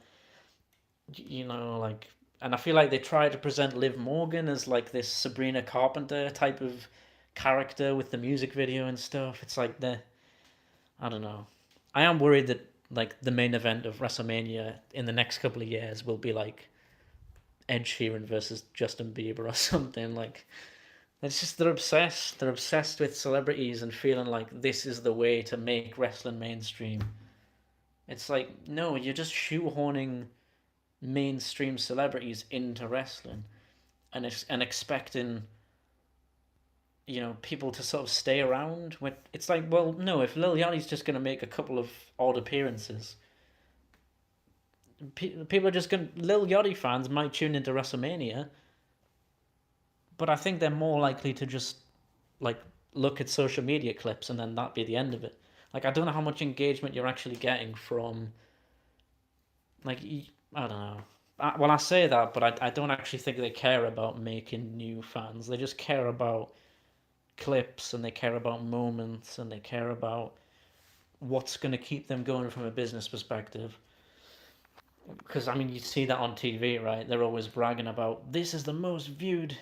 Like, and I feel like they try to present Liv Morgan as like this Sabrina Carpenter type of character with the music video and stuff. It's like I don't know. I am worried that like the main event of WrestleMania in the next couple of years will be like Ed Sheeran versus Justin Bieber or something. Like it's just they're obsessed. They're obsessed with celebrities and feeling like this is the way to make wrestling mainstream. It's like no, you're just shoehorning mainstream celebrities into wrestling and expecting people to sort of stay around. When it's like, well, no, if Lil Yachty's just going to make a couple of odd appearances, people are just going. Lil Yachty fans might tune into WrestleMania, but I think they're more likely to just like look at social media clips and then that be the end of it. Like I don't know how much engagement you're actually getting from like I don't know. Well, I say that, but I don't actually think they care about making new fans. They just care about clips and they care about moments and they care about what's going to keep them going from a business perspective. Because, I mean, you see that on TV, right? They're always bragging about this is the most viewed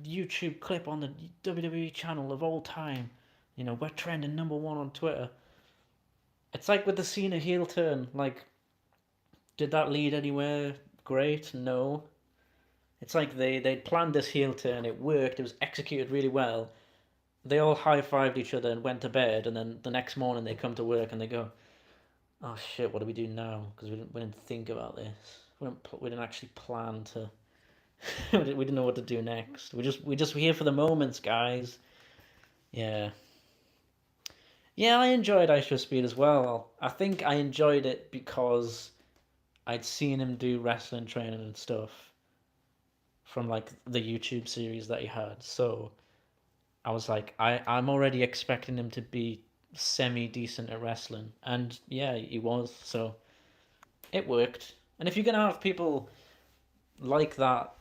YouTube clip on the WWE channel of all time. We're trending #1 on Twitter. It's like with the Cena heel turn. Like, did that lead anywhere great? No. It's like they planned this heel turn, it worked, it was executed really well. They all high fived each other and went to bed, and then the next morning they come to work and they go, "Oh shit, what do we do now? Because we didn't think about this. We didn't actually plan to. We didn't know what to do next. We're here for the moments, guys." Yeah, yeah. I enjoyed Ice Speed as well. I think I enjoyed it because I'd seen him do wrestling training and stuff from like the YouTube series that he had. So I was like, I'm already expecting him to be semi decent at wrestling, and yeah, he was. So it worked. And if you're gonna have people like that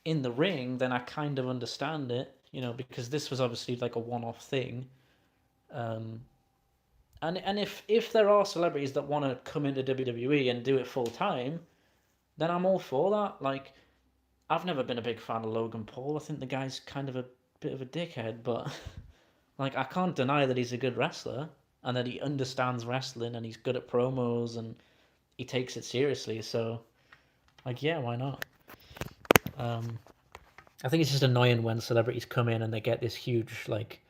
in the ring, then I kind of understand it, because this was obviously like a one-off thing. Um, and if there are celebrities that want to come into WWE and do it full time, then I'm all for that. Like, I've never been a big fan of Logan Paul. I think the guy's kind of a bit of a dickhead, but like I can't deny that he's a good wrestler and that he understands wrestling and he's good at promos and he takes it seriously. So, like, yeah, why not? Um, I think it's just annoying when celebrities come in and they get this huge like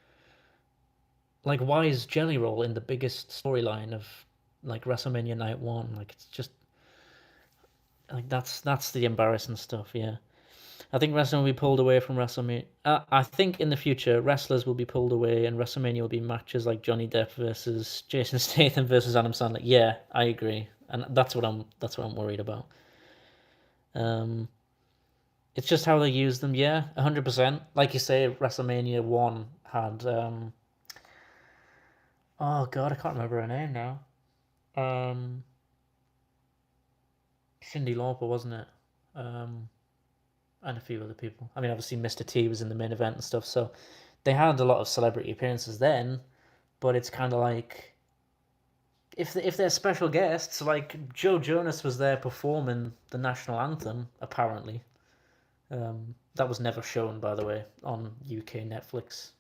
Like, why is Jelly Roll in the biggest storyline of like WrestleMania Night One? Like, it's just like that's the embarrassing stuff. Yeah, I think wrestling will be pulled away from WrestleMania. I think in the future wrestlers will be pulled away, and WrestleMania will be matches like Johnny Depp versus Jason Statham versus Adam Sandler. Yeah, I agree, and that's what I'm worried about. Um, it's just how they use them. Yeah, 100%. Like you say, WrestleMania one had oh god, I can't remember her name now. Um, Cyndi Lauper, wasn't it? Um, and a few other people. I mean, obviously Mr. T was in the main event and stuff, so they had a lot of celebrity appearances then. But it's kind of like if they're special guests, like Joe Jonas was there performing the national anthem. Apparently, that was never shown, by the way, on UK Netflix.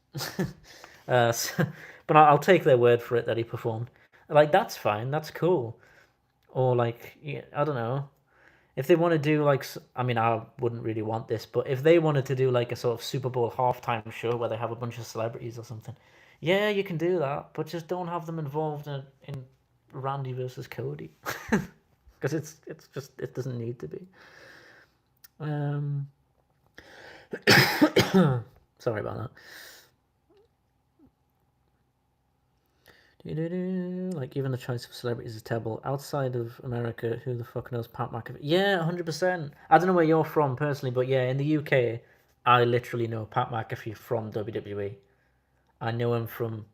So, but I'll take their word for it that he performed. Like that's fine, that's cool. Or like yeah, I don't know, if they want to do like, I mean, I wouldn't really want this, but if they wanted to do like a sort of Super Bowl halftime show where they have a bunch of celebrities or something, yeah, you can do that, but just don't have them involved in Randy versus Cody, because it's just it doesn't need to be. Um, sorry about that. Like even the choice of celebrities is terrible. Outside of America, who the fuck knows Pat McAfee? Yeah, 100%. I don't know where you're from personally, but yeah, in the UK, I literally know Pat McAfee from WWE. I know him from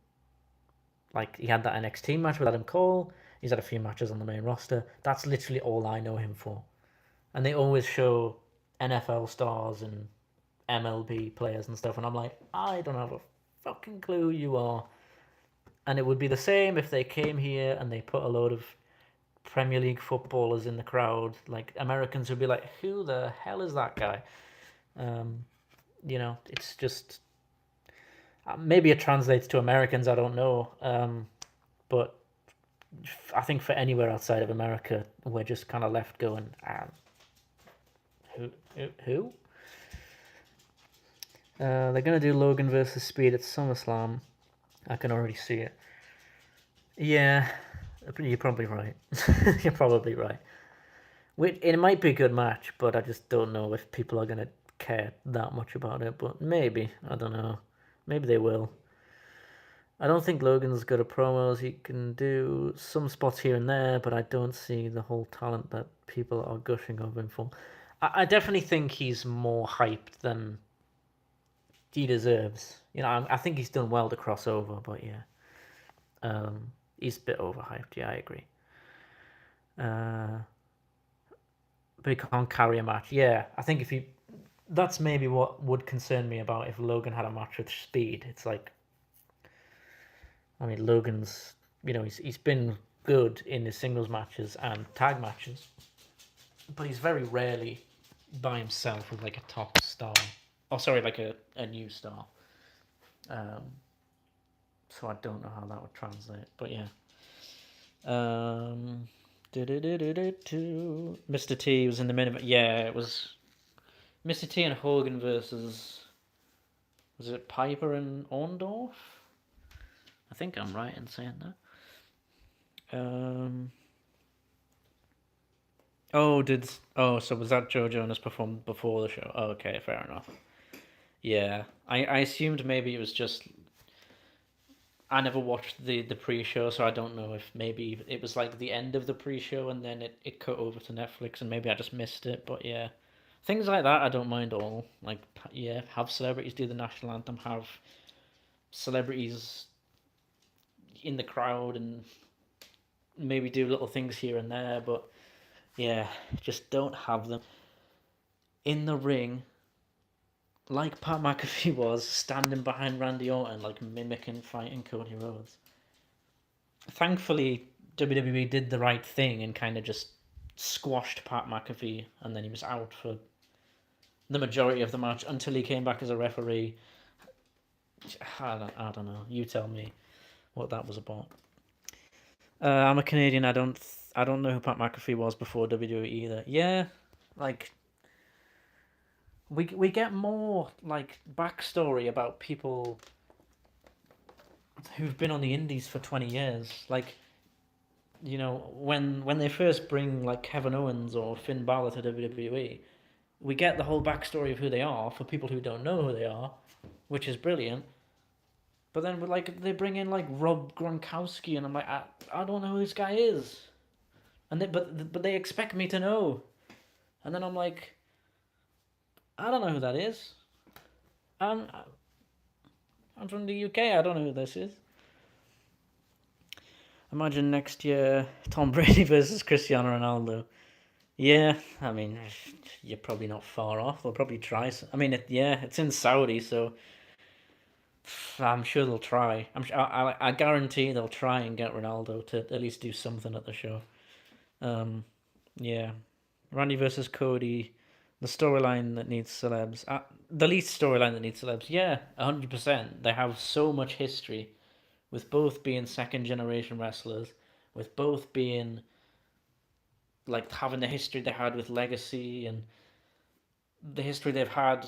like he had that NXT match with Adam Cole. He's had a few matches on the main roster. That's literally all I know him for. And they always show NFL stars and MLB players and stuff, and I'm like, I don't have a fucking clue who you are. And it would be the same if they came here and they put a load of Premier League footballers in the crowd. Like Americans would be like, "Who the hell is that guy?" Um, it's just maybe it translates to Americans. I don't know, but I think for anywhere outside of America, we're just kind of left going, who? They're gonna do Logan versus Speed at SummerSlam. I can already see it. Yeah, you're probably right. You're probably right. It might be a good match, but I just don't know if people are gonna care that much about it. But maybe, I don't know. Maybe they will. I don't think Logan's good at promos. He can do some spots here and there, but I don't see the whole talent that people are gushing over him for. I definitely think he's more hyped than he deserves. I think he's done well to cross over, but yeah, he's a bit overhyped. Yeah, I agree. Uh, but he can't carry a match. Yeah, I think if he, that's maybe what would concern me about if Logan had a match with Speed. It's like, I mean, Logan's, he's been good in his singles matches and tag matches, but he's very rarely by himself with like a top star. Oh, sorry, like a new star. Um, so I don't know how that would translate, but yeah. Mr. T was in the minute. Yeah, it was Mr. T and Hogan versus, was it Piper and Orndorff? I think I'm right in saying that. So was that Joe Jonas performed before the show? Oh, okay, fair enough. Yeah, I assumed maybe it was just. I never watched the pre-show, so I don't know if maybe it was like the end of the pre-show and then it cut over to Netflix and maybe I just missed it. But yeah, things like that I don't mind at all. Like, yeah, have celebrities do the national anthem, have celebrities in the crowd and maybe do little things here and there, but yeah, just don't have them in the ring like Pat McAfee was standing behind Randy Orton, like mimicking fighting Cody Rhodes. Thankfully, WWE did the right thing and kind of just squashed Pat McAfee, and then he was out for the majority of the match until he came back as a referee. I don't know. You tell me what that was about. I'm a Canadian. I don't know who Pat McAfee was before WWE either. Yeah, like we get more like backstory about people who've been on the indies for 20 years. Like, you know, when they first bring like Kevin Owens or Finn Balor to WWE, we get the whole backstory of who they are for people who don't know who they are, which is brilliant. But then like they bring in like Rob Gronkowski, and I'm like, I don't know who this guy is, and but they expect me to know, and then I'm like, I don't know who that is. I'm I'm from the UK. I don't know who this is. Imagine next year Tom Brady versus Cristiano Ronaldo. Yeah, I mean, you're probably not far off. They'll probably try. I mean, yeah, it's in Saudi, so I'm sure they'll try. I guarantee they'll try and get Ronaldo to at least do something at the show. Um, yeah, Randy versus Cody, the storyline that needs celebs. The least storyline that needs celebs. Yeah, 100%. They have so much history with both being second generation wrestlers, with both being like having the history they had with Legacy and the history they've had,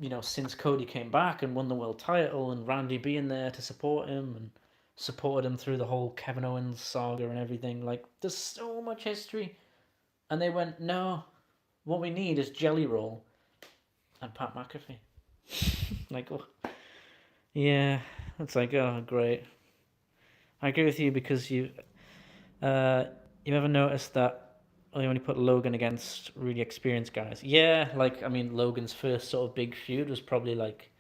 you know, since Cody came back and won the world title, and Randy being there to support him and supported him through the whole Kevin Owens saga and everything. Like, there's so much history, and they went, no, what we need is Jelly Roll and Pat McAfee. Like, oh, yeah, it's like, oh, great. I agree with you because uh, you ever noticed that they only put Logan against really experienced guys? Yeah, like I mean, Logan's first sort of big feud was probably like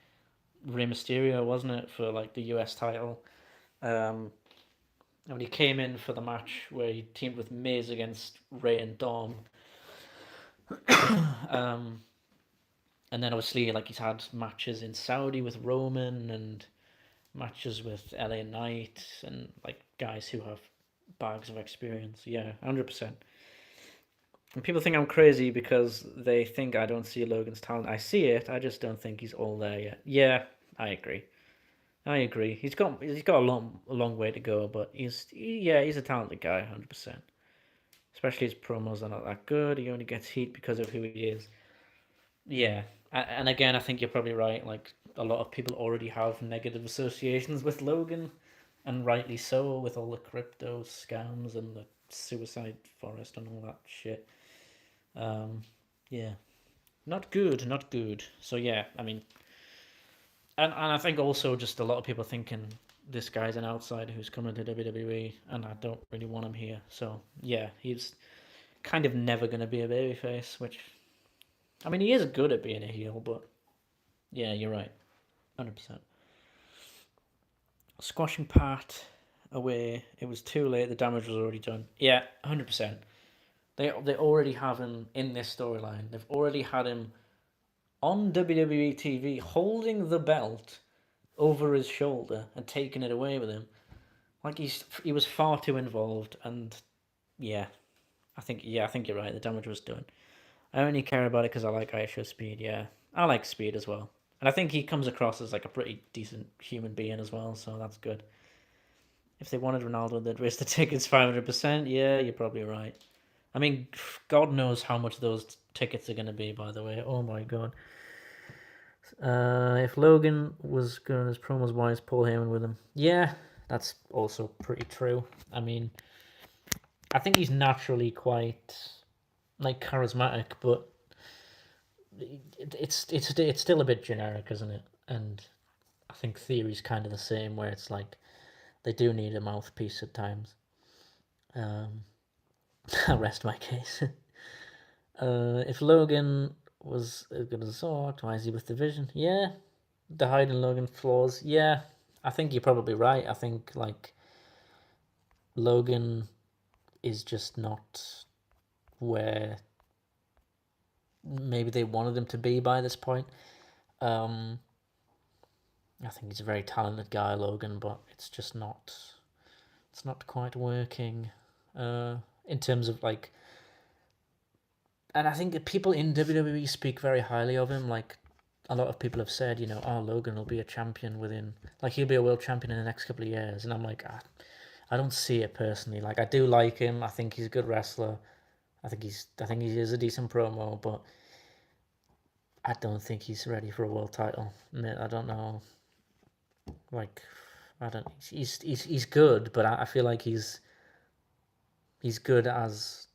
Rey Mysterio, wasn't it, for like the US title? And when he came in for the match where he teamed with Miz against Rey and Dom, um, and then obviously like he's had matches in Saudi with Roman and matches with LA Knight and like guys who have bags of experience. Yeah, 100%. And people think I'm crazy because they think I don't see Logan's talent. I see it. I just don't think he's all there yet. Yeah, I agree. I agree. He's got a long way to go, but he's a talented guy, 100%. Especially his promos are not that good. He only gets heat because of who he is. Yeah, and again, I think you're probably right. Like a lot of people already have negative associations with Logan, and rightly so, with all the crypto scams and the suicide forest and all that shit. Um, yeah, not good, not good. So yeah, I mean, and I think also just a lot of people thinking this guy's an outsider who's coming to WWE, and I don't really want him here. So yeah, he's kind of never going to be a babyface, which I mean, he is good at being a heel, but yeah, you're right, 100%. Squashing Pat away, it was too late. The damage was already done. Yeah, 100%. They already have him in this storyline. They've already had him on WWE TV holding the belt over his shoulder and taking it away with him. Like he was far too involved, and yeah, I think you're right. The damage was done. I only care about it because I like ISO Speed. Yeah, I like Speed as well, and I think he comes across as like a pretty decent human being as well. So that's good. If they wanted Ronaldo, they'd raise the tickets 500%. Yeah, you're probably right. I mean, God knows how much those tickets are going to be. By the way, oh my God. If Logan was going as promos wise, Paul Heyman with him. Yeah, that's also pretty true. I mean, I think he's naturally quite like charismatic, but it's still a bit generic, isn't it? And I think Theory's kind of the same, where it's like they do need a mouthpiece at times. Um, I'll rest my case. If Logan was as good as Zork, why is he with Division? Yeah, the hiding Logan flaws. Yeah, I think you're probably right. I think like Logan is just not where maybe they wanted him to be by this point. Um, I think he's a very talented guy, Logan, but it's not quite working. In terms of like, and I think that people in WWE speak very highly of him. Like a lot of people have said, you know, oh, Logan will be a champion within, like he'll be a world champion in the next couple of years, and I'm like, I don't see it personally. Like I do like him. I think he's a good wrestler. I think he is a decent promo, but I don't think he's ready for a world title. I don't know. Like, I don't. He's good, but I feel like he's good as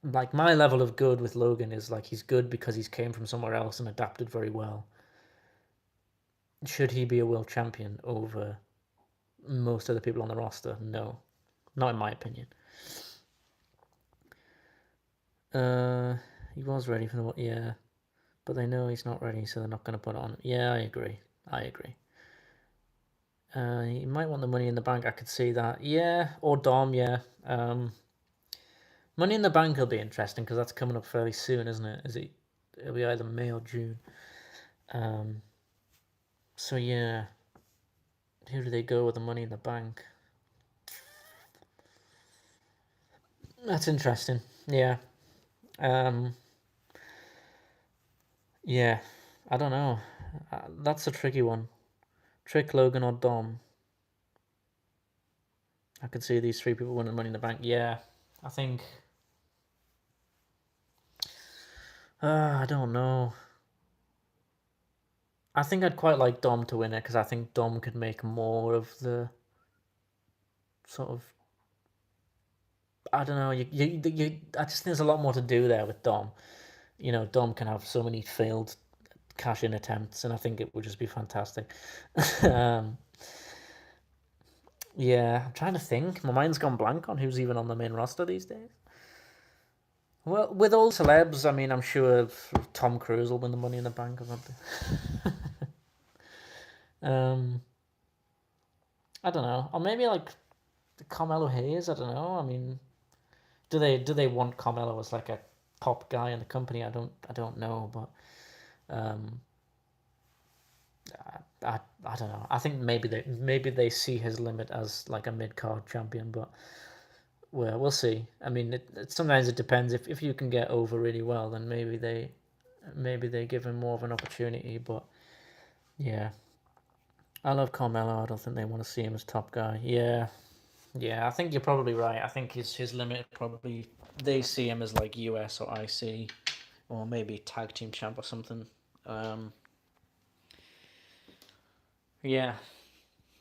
like my level of good with Logan is like he's good because he's came from somewhere else and adapted very well. Should he be a world champion over most of the people on the roster? No, not in my opinion. Uh, he was ready for the yeah, but they know he's not ready, so they're not going to put it on. Yeah, I agree. I agree. He might want the Money in the Bank. I could see that. Yeah, or Dom. Yeah. Money in the Bank will be interesting because that's coming up fairly soon, isn't it? Is it? It'll be either May or June. Um. So yeah, who do they go with the Money in the Bank? That's interesting. Yeah. Um. Yeah. I don't know. That's a tricky one. Trick, Logan, or Dom. I could see these three people winning Money in the Bank. Yeah. I think. I don't know. I think I'd quite like Dom to win it because I think Dom could make more of the sort of. I don't know. I just think there's a lot more to do there with Dom. You know, Dom can have so many failed cash in attempts, and I think it would just be fantastic. um, yeah, I'm trying to think. My mind's gone blank on who's even on the main roster these days. Well, with all celebs, I mean, I'm sure Tom Cruise will win the Money in the Bank or something. um, I don't know, or maybe like Carmelo Hayes. I don't know. I mean, do they want Carmelo as like a top guy in the company? I don't know, but um, I don't know. I think maybe they see his limit as like a mid card champion, but we'll see. I mean, sometimes it depends. If you can get over really well, then maybe they give him more of an opportunity. But yeah, I love Carmelo. I don't think they want to see him as top guy. Yeah, yeah. I think you're probably right. I think his limit probably they see him as like US or IC or maybe tag team champ or something. Um, yeah,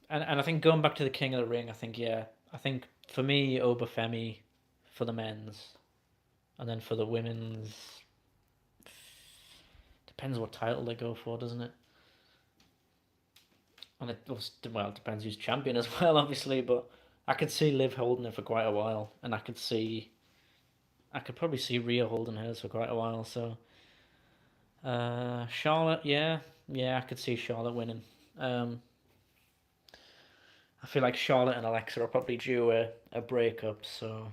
and I think going back to the King of the Ring, I think I think for me Obafemi for the men's, and then for the women's depends what title they go for, doesn't it? And it depends who's champion as well, obviously. But I could see Liv holding it for quite a while, and I could probably see Rhea holding hers for quite a while. So Charlotte, yeah, I could see Charlotte winning. Um, I feel like Charlotte and Alexa are probably due a breakup, so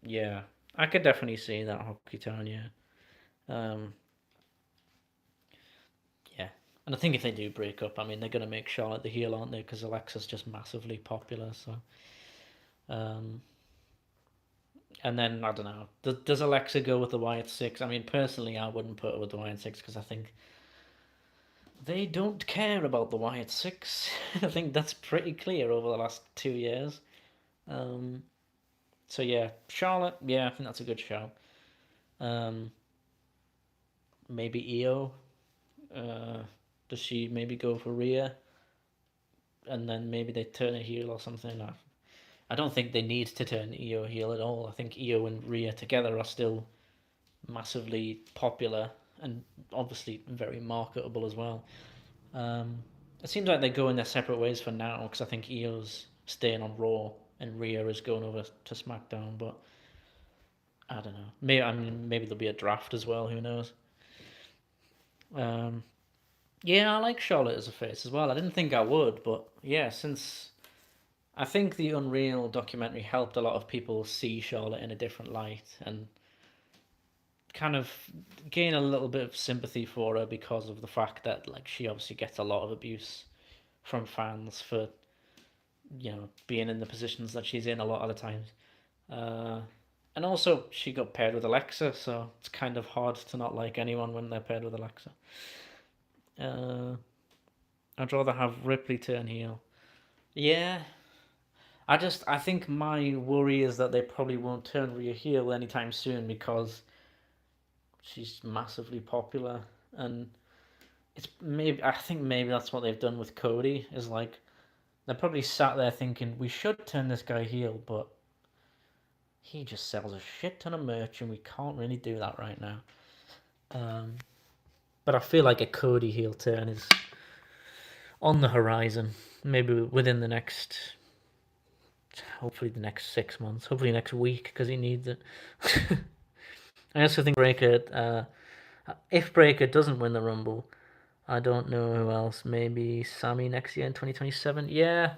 yeah, I could definitely see that Hockey Town, yeah. Um, yeah. And I think if they do break up, I mean, they're going to make Charlotte the heel, aren't they? Because Alexa's just massively popular, so. Um, and then, I don't know, does Alexa go with the Wyatt Six? I mean, personally, I wouldn't put her with the Wyatt Six because I think they don't care about the Wyatt Six. I think that's pretty clear over the last 2 years. Um, so yeah, Charlotte, yeah, I think that's a good show. Um, maybe Io. Does she maybe go for Rhea? And then maybe they turn a heel or something. I don't think they need to turn Io heel at all. I think Io and Rhea together are still massively popular and obviously very marketable as well. Um, it seems like they're going their separate ways for now because I think Io's staying on Raw and Rhea is going over to SmackDown. But I don't know. Maybe there'll be a draft as well. Who knows? Um, yeah, I like Charlotte as a face as well. I didn't think I would, but yeah, since I think the Unreal documentary helped a lot of people see Charlotte in a different light and kind of gain a little bit of sympathy for her because of the fact that like she obviously gets a lot of abuse from fans for being in the positions that she's in a lot of the times. Uh, and also she got paired with Alexa, so it's kind of hard to not like anyone when they're paired with Alexa. Uh, I'd rather have Ripley turn heel. Yeah, I think my worry is that they probably won't turn Rhea heel anytime soon because she's massively popular and it's maybe I think maybe that's what they've done with Cody is like they're probably sat there thinking we should turn this guy heel, but he just sells a shit ton of merch and we can't really do that right now. Um, but I feel like a Cody heel turn is on the horizon. Maybe within the next, hopefully the next 6 months, hopefully next week because he needs it. I also think if Breaker doesn't win the Rumble, I don't know who else. Maybe Sammy next year in 2027. Yeah,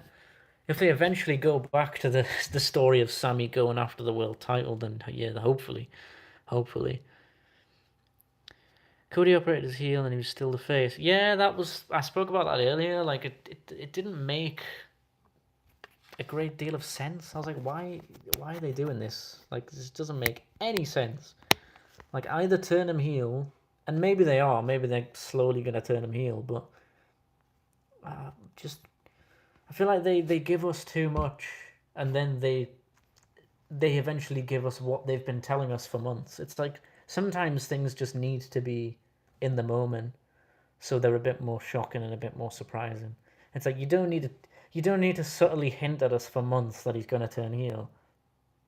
if they eventually go back to the story of Sammy going after the world title, then yeah, hopefully. Cody operated as heel and he was still the face. Yeah, that was I spoke about that earlier. Like it didn't make a great deal of sense. I was like, why are they doing this? Like this doesn't make any sense. Like either turn him heel, and maybe they are. Maybe they're slowly gonna turn him heel, but just I feel like they give us too much, and then they eventually give us what they've been telling us for months. It's like sometimes things just need to be in the moment, so they're a bit more shocking and a bit more surprising. It's like you don't need to subtly hint at us for months that he's gonna turn heel,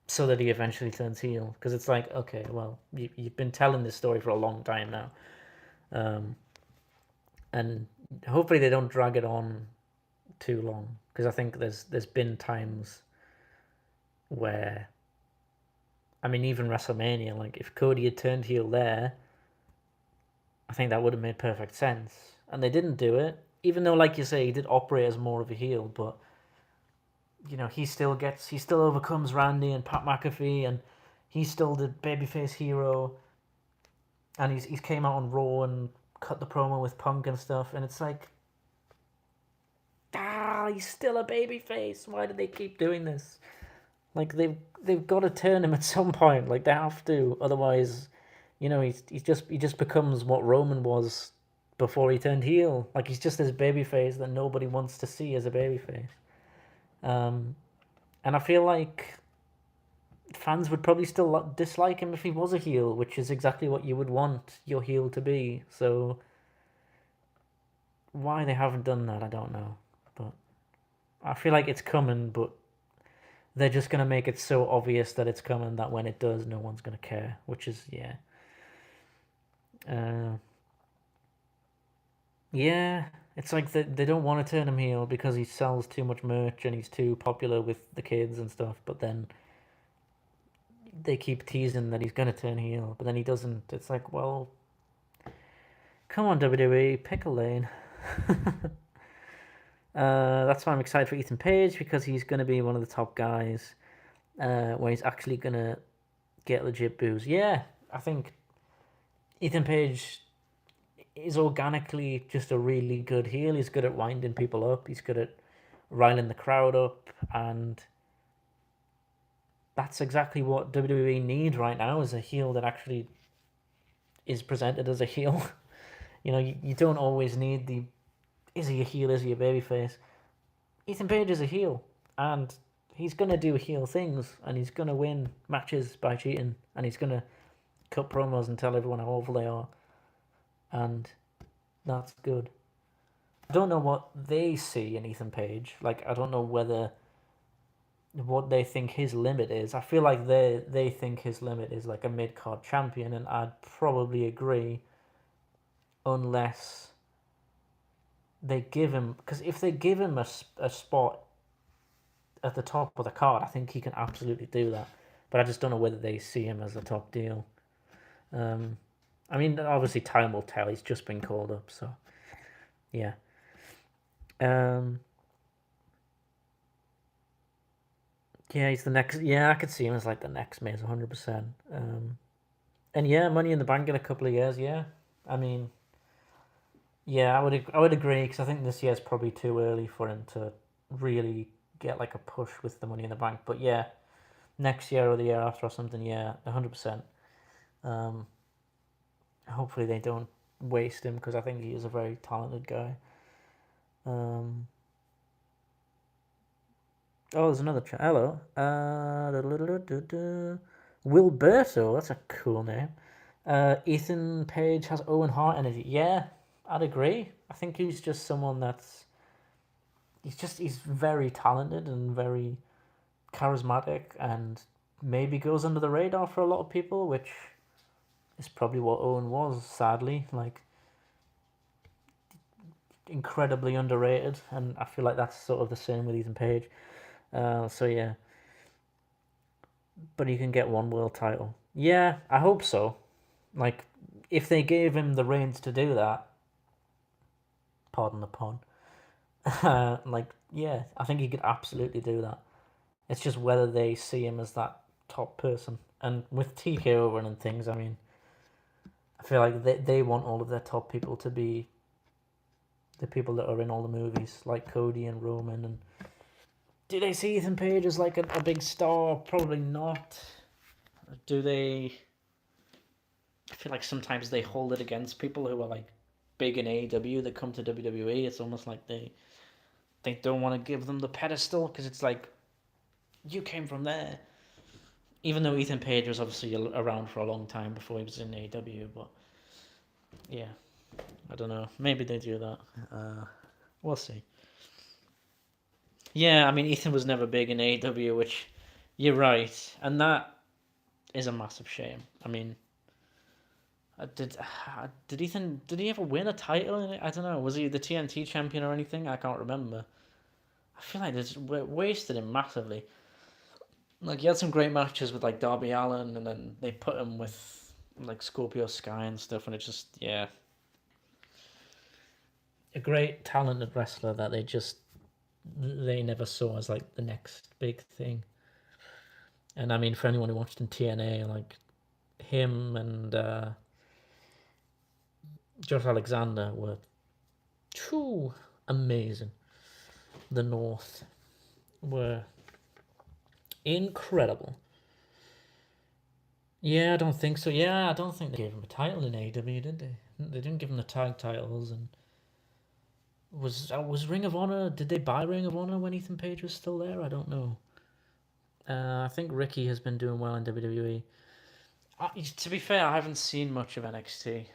so that he eventually turns heel. Because it's like, okay, well, you've been telling this story for a long time now, um, and hopefully they don't drag it on too long. Because I think there's been times where, I mean, even WrestleMania, like if Cody had turned heel there, I think that would have made perfect sense. And they didn't do it, even though, like you say, he did operate as more of a heel. But he still overcomes Randy and Pat McAfee, and he's still the babyface hero. And he's came out on Raw and cut the promo with Punk and stuff, and it's like, he's still a babyface. Why do they keep doing this? Like they've got to turn him at some point. Like they have to, otherwise, he just becomes what Roman was before he turned heel. Like he's just this babyface that nobody wants to see as a babyface. And I feel like fans would probably still dislike him if he was a heel, which is exactly what you would want your heel to be. So why they haven't done that, I don't know. But I feel like it's coming, but they're just going to make it so obvious that it's coming that when it does, no one's going to care, which is, yeah. Yeah, it's like they don't want to turn him heel because he sells too much merch and he's too popular with the kids and stuff, but then they keep teasing that he's going to turn heel, but then he doesn't. It's like, well, come on, WWE, pick a lane. That's why I'm excited for Ethan Page, because he's going to be one of the top guys where he's actually going to get legit boos. Yeah, I think Ethan Page is organically just a really good heel. He's good at winding people up. He's good at riling the crowd up, and that's exactly what WWE need right now, is a heel that actually is presented as a heel. You don't always need the, is he a heel, is he a babyface? Ethan Page is a heel, and he's going to do heel things, and he's going to win matches by cheating, and he's going to cut promos and tell everyone how awful they are, and that's good. I don't know what they see in Ethan Page. Like, I don't know what they think his limit is. I feel like they think his limit is like a mid-card champion, and I'd probably agree, unless they give him, because if they give him a spot at the top of the card, I think he can absolutely do that. But I just don't know whether they see him as a top deal. I mean, obviously time will tell. He's just been called up, so yeah. Yeah, he's the next. Yeah, I could see him as like the next Miz, 100%. And yeah, Money in the Bank in a couple of years. Yeah, I mean, yeah, I would agree, because I think this year's probably too early for him to really get like a push with the Money in the Bank. But yeah, next year or the year after or something. Yeah, 100%. Hopefully they don't waste him, because I think he is a very talented guy. Oh, there's another chat. Hello. Wilberto, that's a cool name. Ethan Page has Owen Hart energy. Yeah, I'd agree. I think he's just someone that's he's very talented and very charismatic, and maybe goes under the radar for a lot of people, which is probably what Owen was. Sadly, like incredibly underrated, and I feel like that's sort of the same with Ethan Page. So yeah, but he can get one world title. Yeah, I hope so. Like, if they gave him the reins to do that, pardon the pun, like, yeah, I think he could absolutely do that. It's just whether they see him as that top person. And with TKO running things, I mean, I feel like they want all of their top people to be the people that are in all the movies, like Cody and Roman. And do they see Ethan Page as like a big star? Probably not. Do they? I feel like sometimes they hold it against people who are like big in AEW that come to WWE. It's almost like they don't want to give them the pedestal because it's like you came from there. Even though Ethan Page was obviously around for a long time before he was in AEW, but yeah, I don't know. Maybe they do that. We'll see. Yeah, I mean Ethan was never big in AEW, which you're right, and that is a massive shame. I mean, did Ethan did he ever win a title in it? I don't know. Was he the TNT champion or anything? I can't remember. I feel like they just wasted him massively. Like he had some great matches with like Darby Allin, and then they put him with like Scorpio Sky and stuff, and it just yeah, a great talented wrestler that they never saw as like the next big thing. And I mean, for anyone who watched in TNA, like him and Josh Alexander were too amazing. The North were incredible. Yeah, I don't think so. Yeah, I don't think they gave him a title in AEW, did they? They didn't give him the tag titles. And was Ring of Honor? Did they buy Ring of Honor when Ethan Page was still there? I don't know. I think Ricky has been doing well in WWE. To be fair, I haven't seen much of NXT,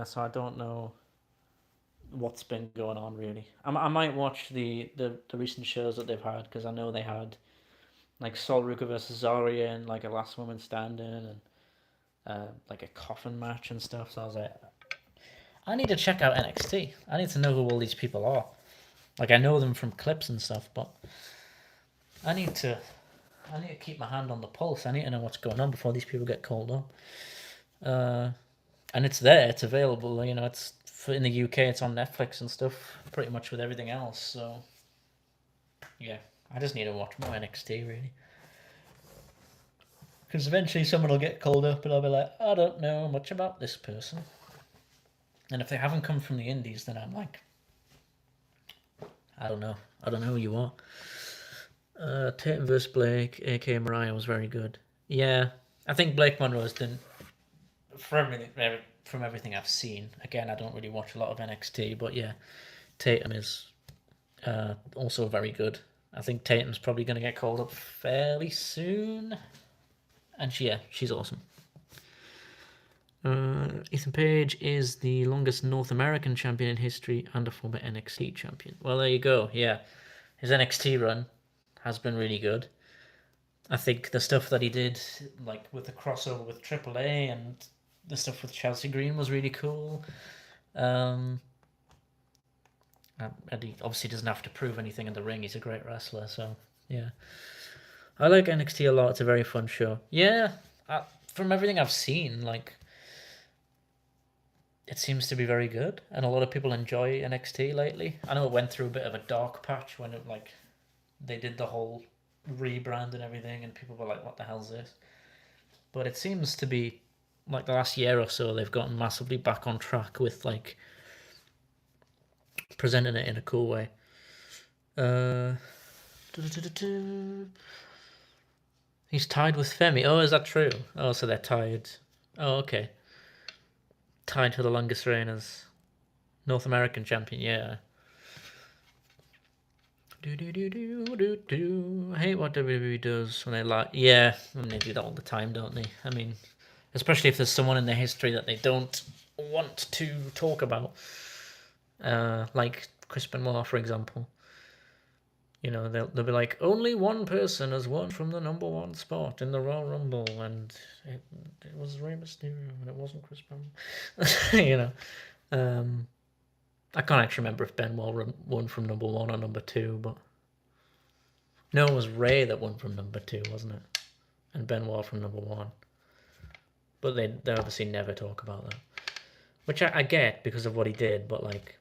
so I don't know what's been going on really. I might watch the recent shows that they've had because I know they had like Sol Ruka versus Zarya and like a last woman standing and like a coffin match and stuff. So I was like, I need to check out NXT. I need to know who all these people are. Like I know them from clips and stuff, but I need to keep my hand on the pulse. I need to know what's going on before these people get called up. And it's there. It's available. You know, it's in the UK. It's on Netflix and stuff. Pretty much with everything else. So yeah, I just need to watch more NXT really. Because eventually someone will get called up and I'll be like, I don't know much about this person. And if they haven't come from the indies, then I'm like, I don't know. I don't know who you are. Tatum vs. Blake, aka Mariah, was very good. Yeah, I think Blake Monroe's done from everything I've seen. Again, I don't really watch a lot of NXT, but yeah, Tatum is also very good. I think Tatum's probably going to get called up fairly soon. And she's awesome. Ethan Page is the longest North American champion in history and a former NXT champion. Well, there you go. Yeah, his NXT run has been really good. I think the stuff that he did, like with the crossover with AAA and the stuff with Chelsea Green, was really cool. And he obviously doesn't have to prove anything in the ring. He's a great wrestler, so yeah. I like NXT a lot. It's a very fun show. Yeah, from everything I've seen, like it seems to be very good, and a lot of people enjoy NXT lately. I know it went through a bit of a dark patch when it like they did the whole rebrand and everything, and people were like, "What the hell's this?" But it seems to be like the last year or so they've gotten massively back on track with like presenting it in a cool way. He's tied with Femi. Oh, is that true? Oh, so they're tied. Oh, okay. Tied for the longest reign as North American champion. Yeah. I hate what WWE does when they like. Yeah, and they do that all the time, don't they? I mean, especially if there's someone in their history that they don't want to talk about. like Chris Benoit, for example. You know, they'll be like, only one person has won from the number one spot in the Royal Rumble, and it was Rey Mysterio, and it wasn't Chris Benoit. You know, I can't actually remember if Benoit won from number one or number two, but no, it was Ray that won from number two, wasn't it? And Benoit from number one. But they obviously never talk about that, which I get because of what he did. But like,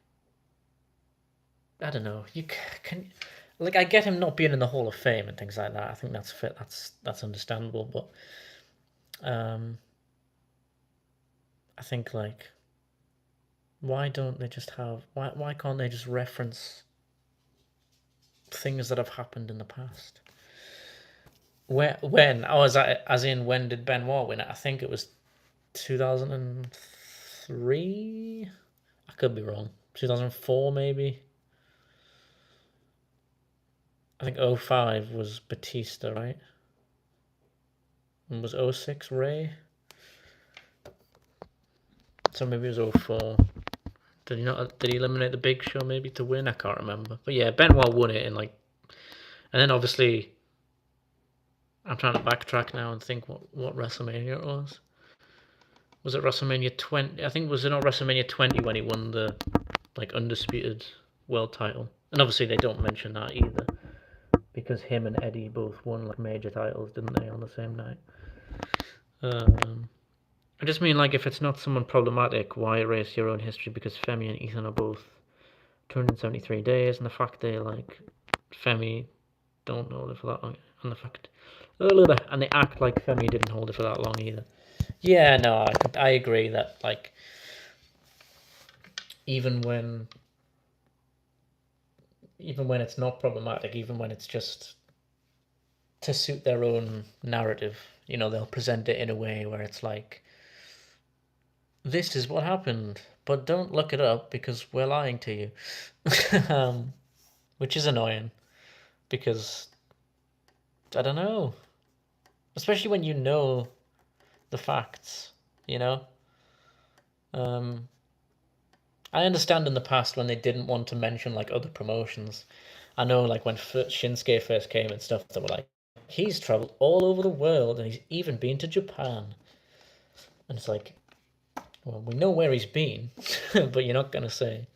I don't know, you can like I get him not being in the Hall of Fame and things like that. I think that's fit. That's understandable. But I think like, why don't they just have why can't they just reference things that have happened in the past? When as in when did Benoit win it? I think it was 2003. I could be wrong. 2004 maybe. I think 05 was Batista, right? And was 06 Ray? So maybe it was 04. Did he not? Did he eliminate the Big Show maybe to win? I can't remember. But yeah, Benoit won it in like, and then obviously, I'm trying to backtrack now and think what WrestleMania it was. Was it WrestleMania 20? I think was it not WrestleMania 20 when he won the like undisputed world title? And obviously they don't mention that either, because him and Eddie both won like major titles, didn't they, on the same night? I just mean like if it's not someone problematic, why erase your own history? Because Femi and Ethan are both 273 days, and the fact they like Femi don't hold it for that long, and the fact and they act like Femi didn't hold it for that long either. Yeah, no, I agree that like even when it's not problematic, even when it's just to suit their own narrative, you know, they'll present it in a way where it's like, this is what happened, but don't look it up because we're lying to you. Which is annoying because I don't know, especially when you know the facts, you know. I understand in the past when they didn't want to mention like other promotions. I know like when Shinsuke first came and stuff, they were like, he's traveled all over the world and he's even been to Japan. And it's like, well, we know where he's been, but you're not gonna say.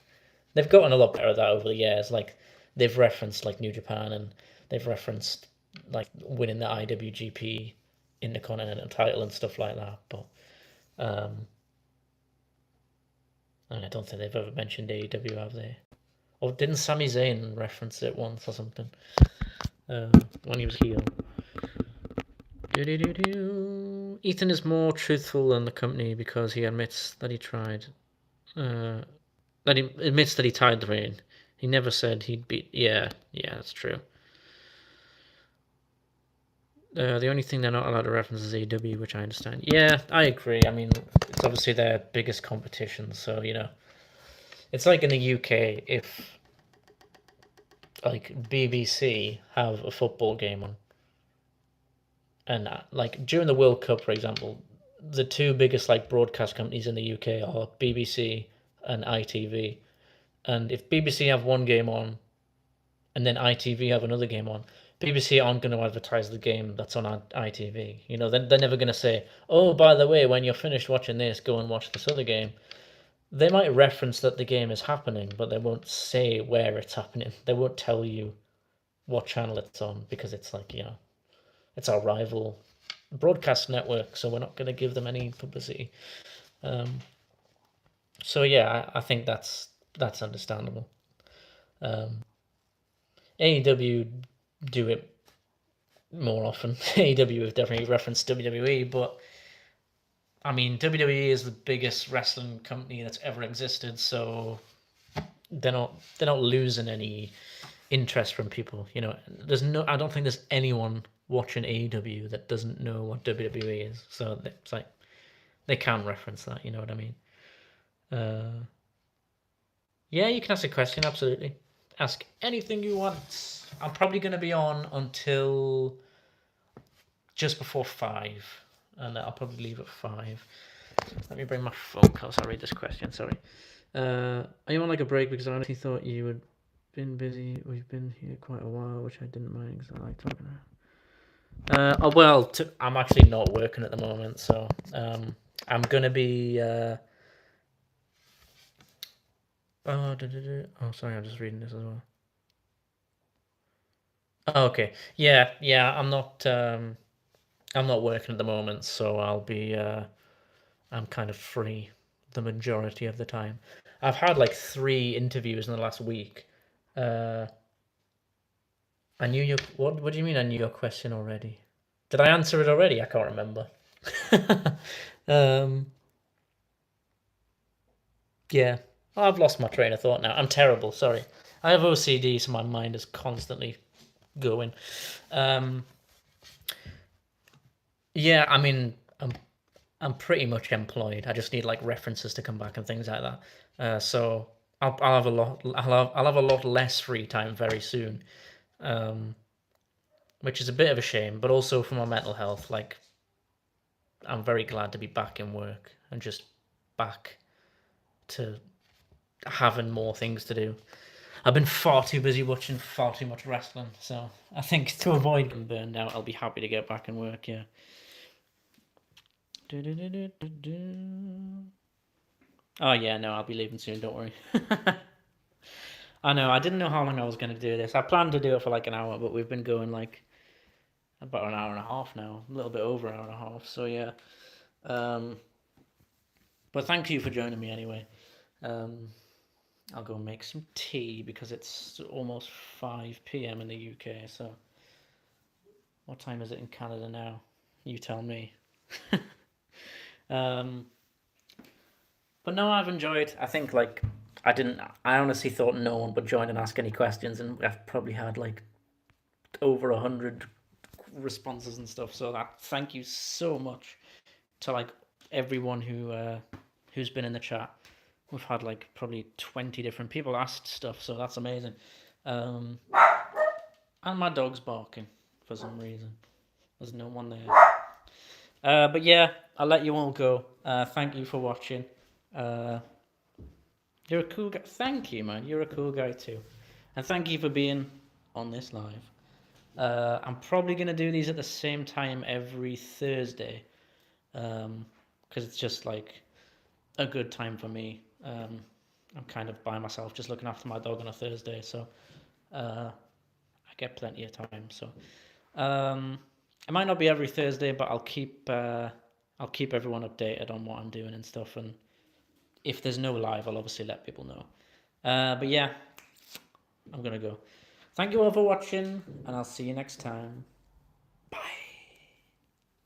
They've gotten a lot better at that over the years. Like they've referenced like New Japan and they've referenced like winning the IWGP Intercontinental title and stuff like that. But I don't think they've ever mentioned AEW, have they? Or didn't Sami Zayn reference it once or something? When he was heel. Ethan is more truthful than the company because he admits that he tried. That he admits that he tied the reign. He never said he'd beat. Yeah, that's true. The only thing they're not allowed to reference is AEW, which I understand. Yeah, I agree. I mean, it's obviously their biggest competition, so you know, it's like in the UK if like BBC have a football game on, and like during the World Cup, for example, the two biggest like broadcast companies in the UK are BBC and ITV, and if BBC have one game on, and then ITV have another game on, BBC aren't going to advertise the game that's on ITV. You know, they're never going to say, oh, by the way, when you're finished watching this, go and watch this other game. They might reference that the game is happening, but they won't say where it's happening. They won't tell you what channel it's on because it's like, you know, it's our rival broadcast network, so we're not going to give them any publicity. So yeah, I think that's understandable. AEW do it more often. AEW have definitely referenced WWE, but I mean WWE is the biggest wrestling company that's ever existed, so they're not losing any interest from people. You know, I don't think there's anyone watching AEW that doesn't know what WWE is. So it's like they can reference that. You know what I mean? Yeah, you can ask a question. Absolutely, ask anything you want. I'm probably going to be on until just before 5, and I'll probably leave at 5. Let me bring my phone close. I'll read this question. Sorry. Are you on like a break? Because I honestly thought you had been busy. We've been here quite a while, which I didn't mind because I like talking. I'm actually not working at the moment, so I'm gonna be. Sorry, I'm just reading this as well. Oh, okay, yeah, I'm not. I'm not working at the moment, so I'll be. I'm kind of free the majority of the time. I've had like 3 interviews in the last week. Uh, I knew your what? What do you mean? I knew your question already? Did I answer it already? I can't remember. um, yeah, I've lost my train of thought now. I'm terrible. Sorry. I have OCD, so my mind is constantly going. Um, yeah, I mean, I'm pretty much employed. I just need like references to come back and things like that. So I'll have a lot. I'll have a lot less free time very soon, um, which is a bit of a shame. But also for my mental health, like I'm very glad to be back in work and just back to having more things to do. I've been far too busy watching far too much wrestling, so I think to avoid getting burned out, I'll be happy to get back in work. Yeah. Oh yeah, no, I'll be leaving soon. Don't worry. I know. I didn't know how long I was going to do this. I planned to do it for like an hour, but we've been going like about an hour and a half now, a little bit over an hour and a half. So yeah. Um, but thank you for joining me anyway. Um, I'll go make some tea because it's almost 5 p.m. in the UK. So what time is it in Canada now? You tell me. um, but no, I've enjoyed. I think like I didn't. I honestly thought no one would join and ask any questions, and I've probably had like over 100 responses and stuff. So that thank you so much to like everyone who's been in the chat. We've had like probably 20 different people asked stuff, so that's amazing. Um, and my dog's barking for some reason. There's no one there. But yeah, I'll let you all go. Thank you for watching. Uh, you're a cool guy. Thank you, man. You're a cool guy too. And thank you for being on this live. I'm probably going to do these at the same time every Thursday. Because it's just like a good time for me. I'm kind of by myself, just looking after my dog on a Thursday, so I get plenty of time. So it might not be every Thursday, but I'll keep everyone updated on what I'm doing and stuff. And if there's no live, I'll obviously let people know. But yeah, I'm gonna go. Thank you all for watching, and I'll see you next time.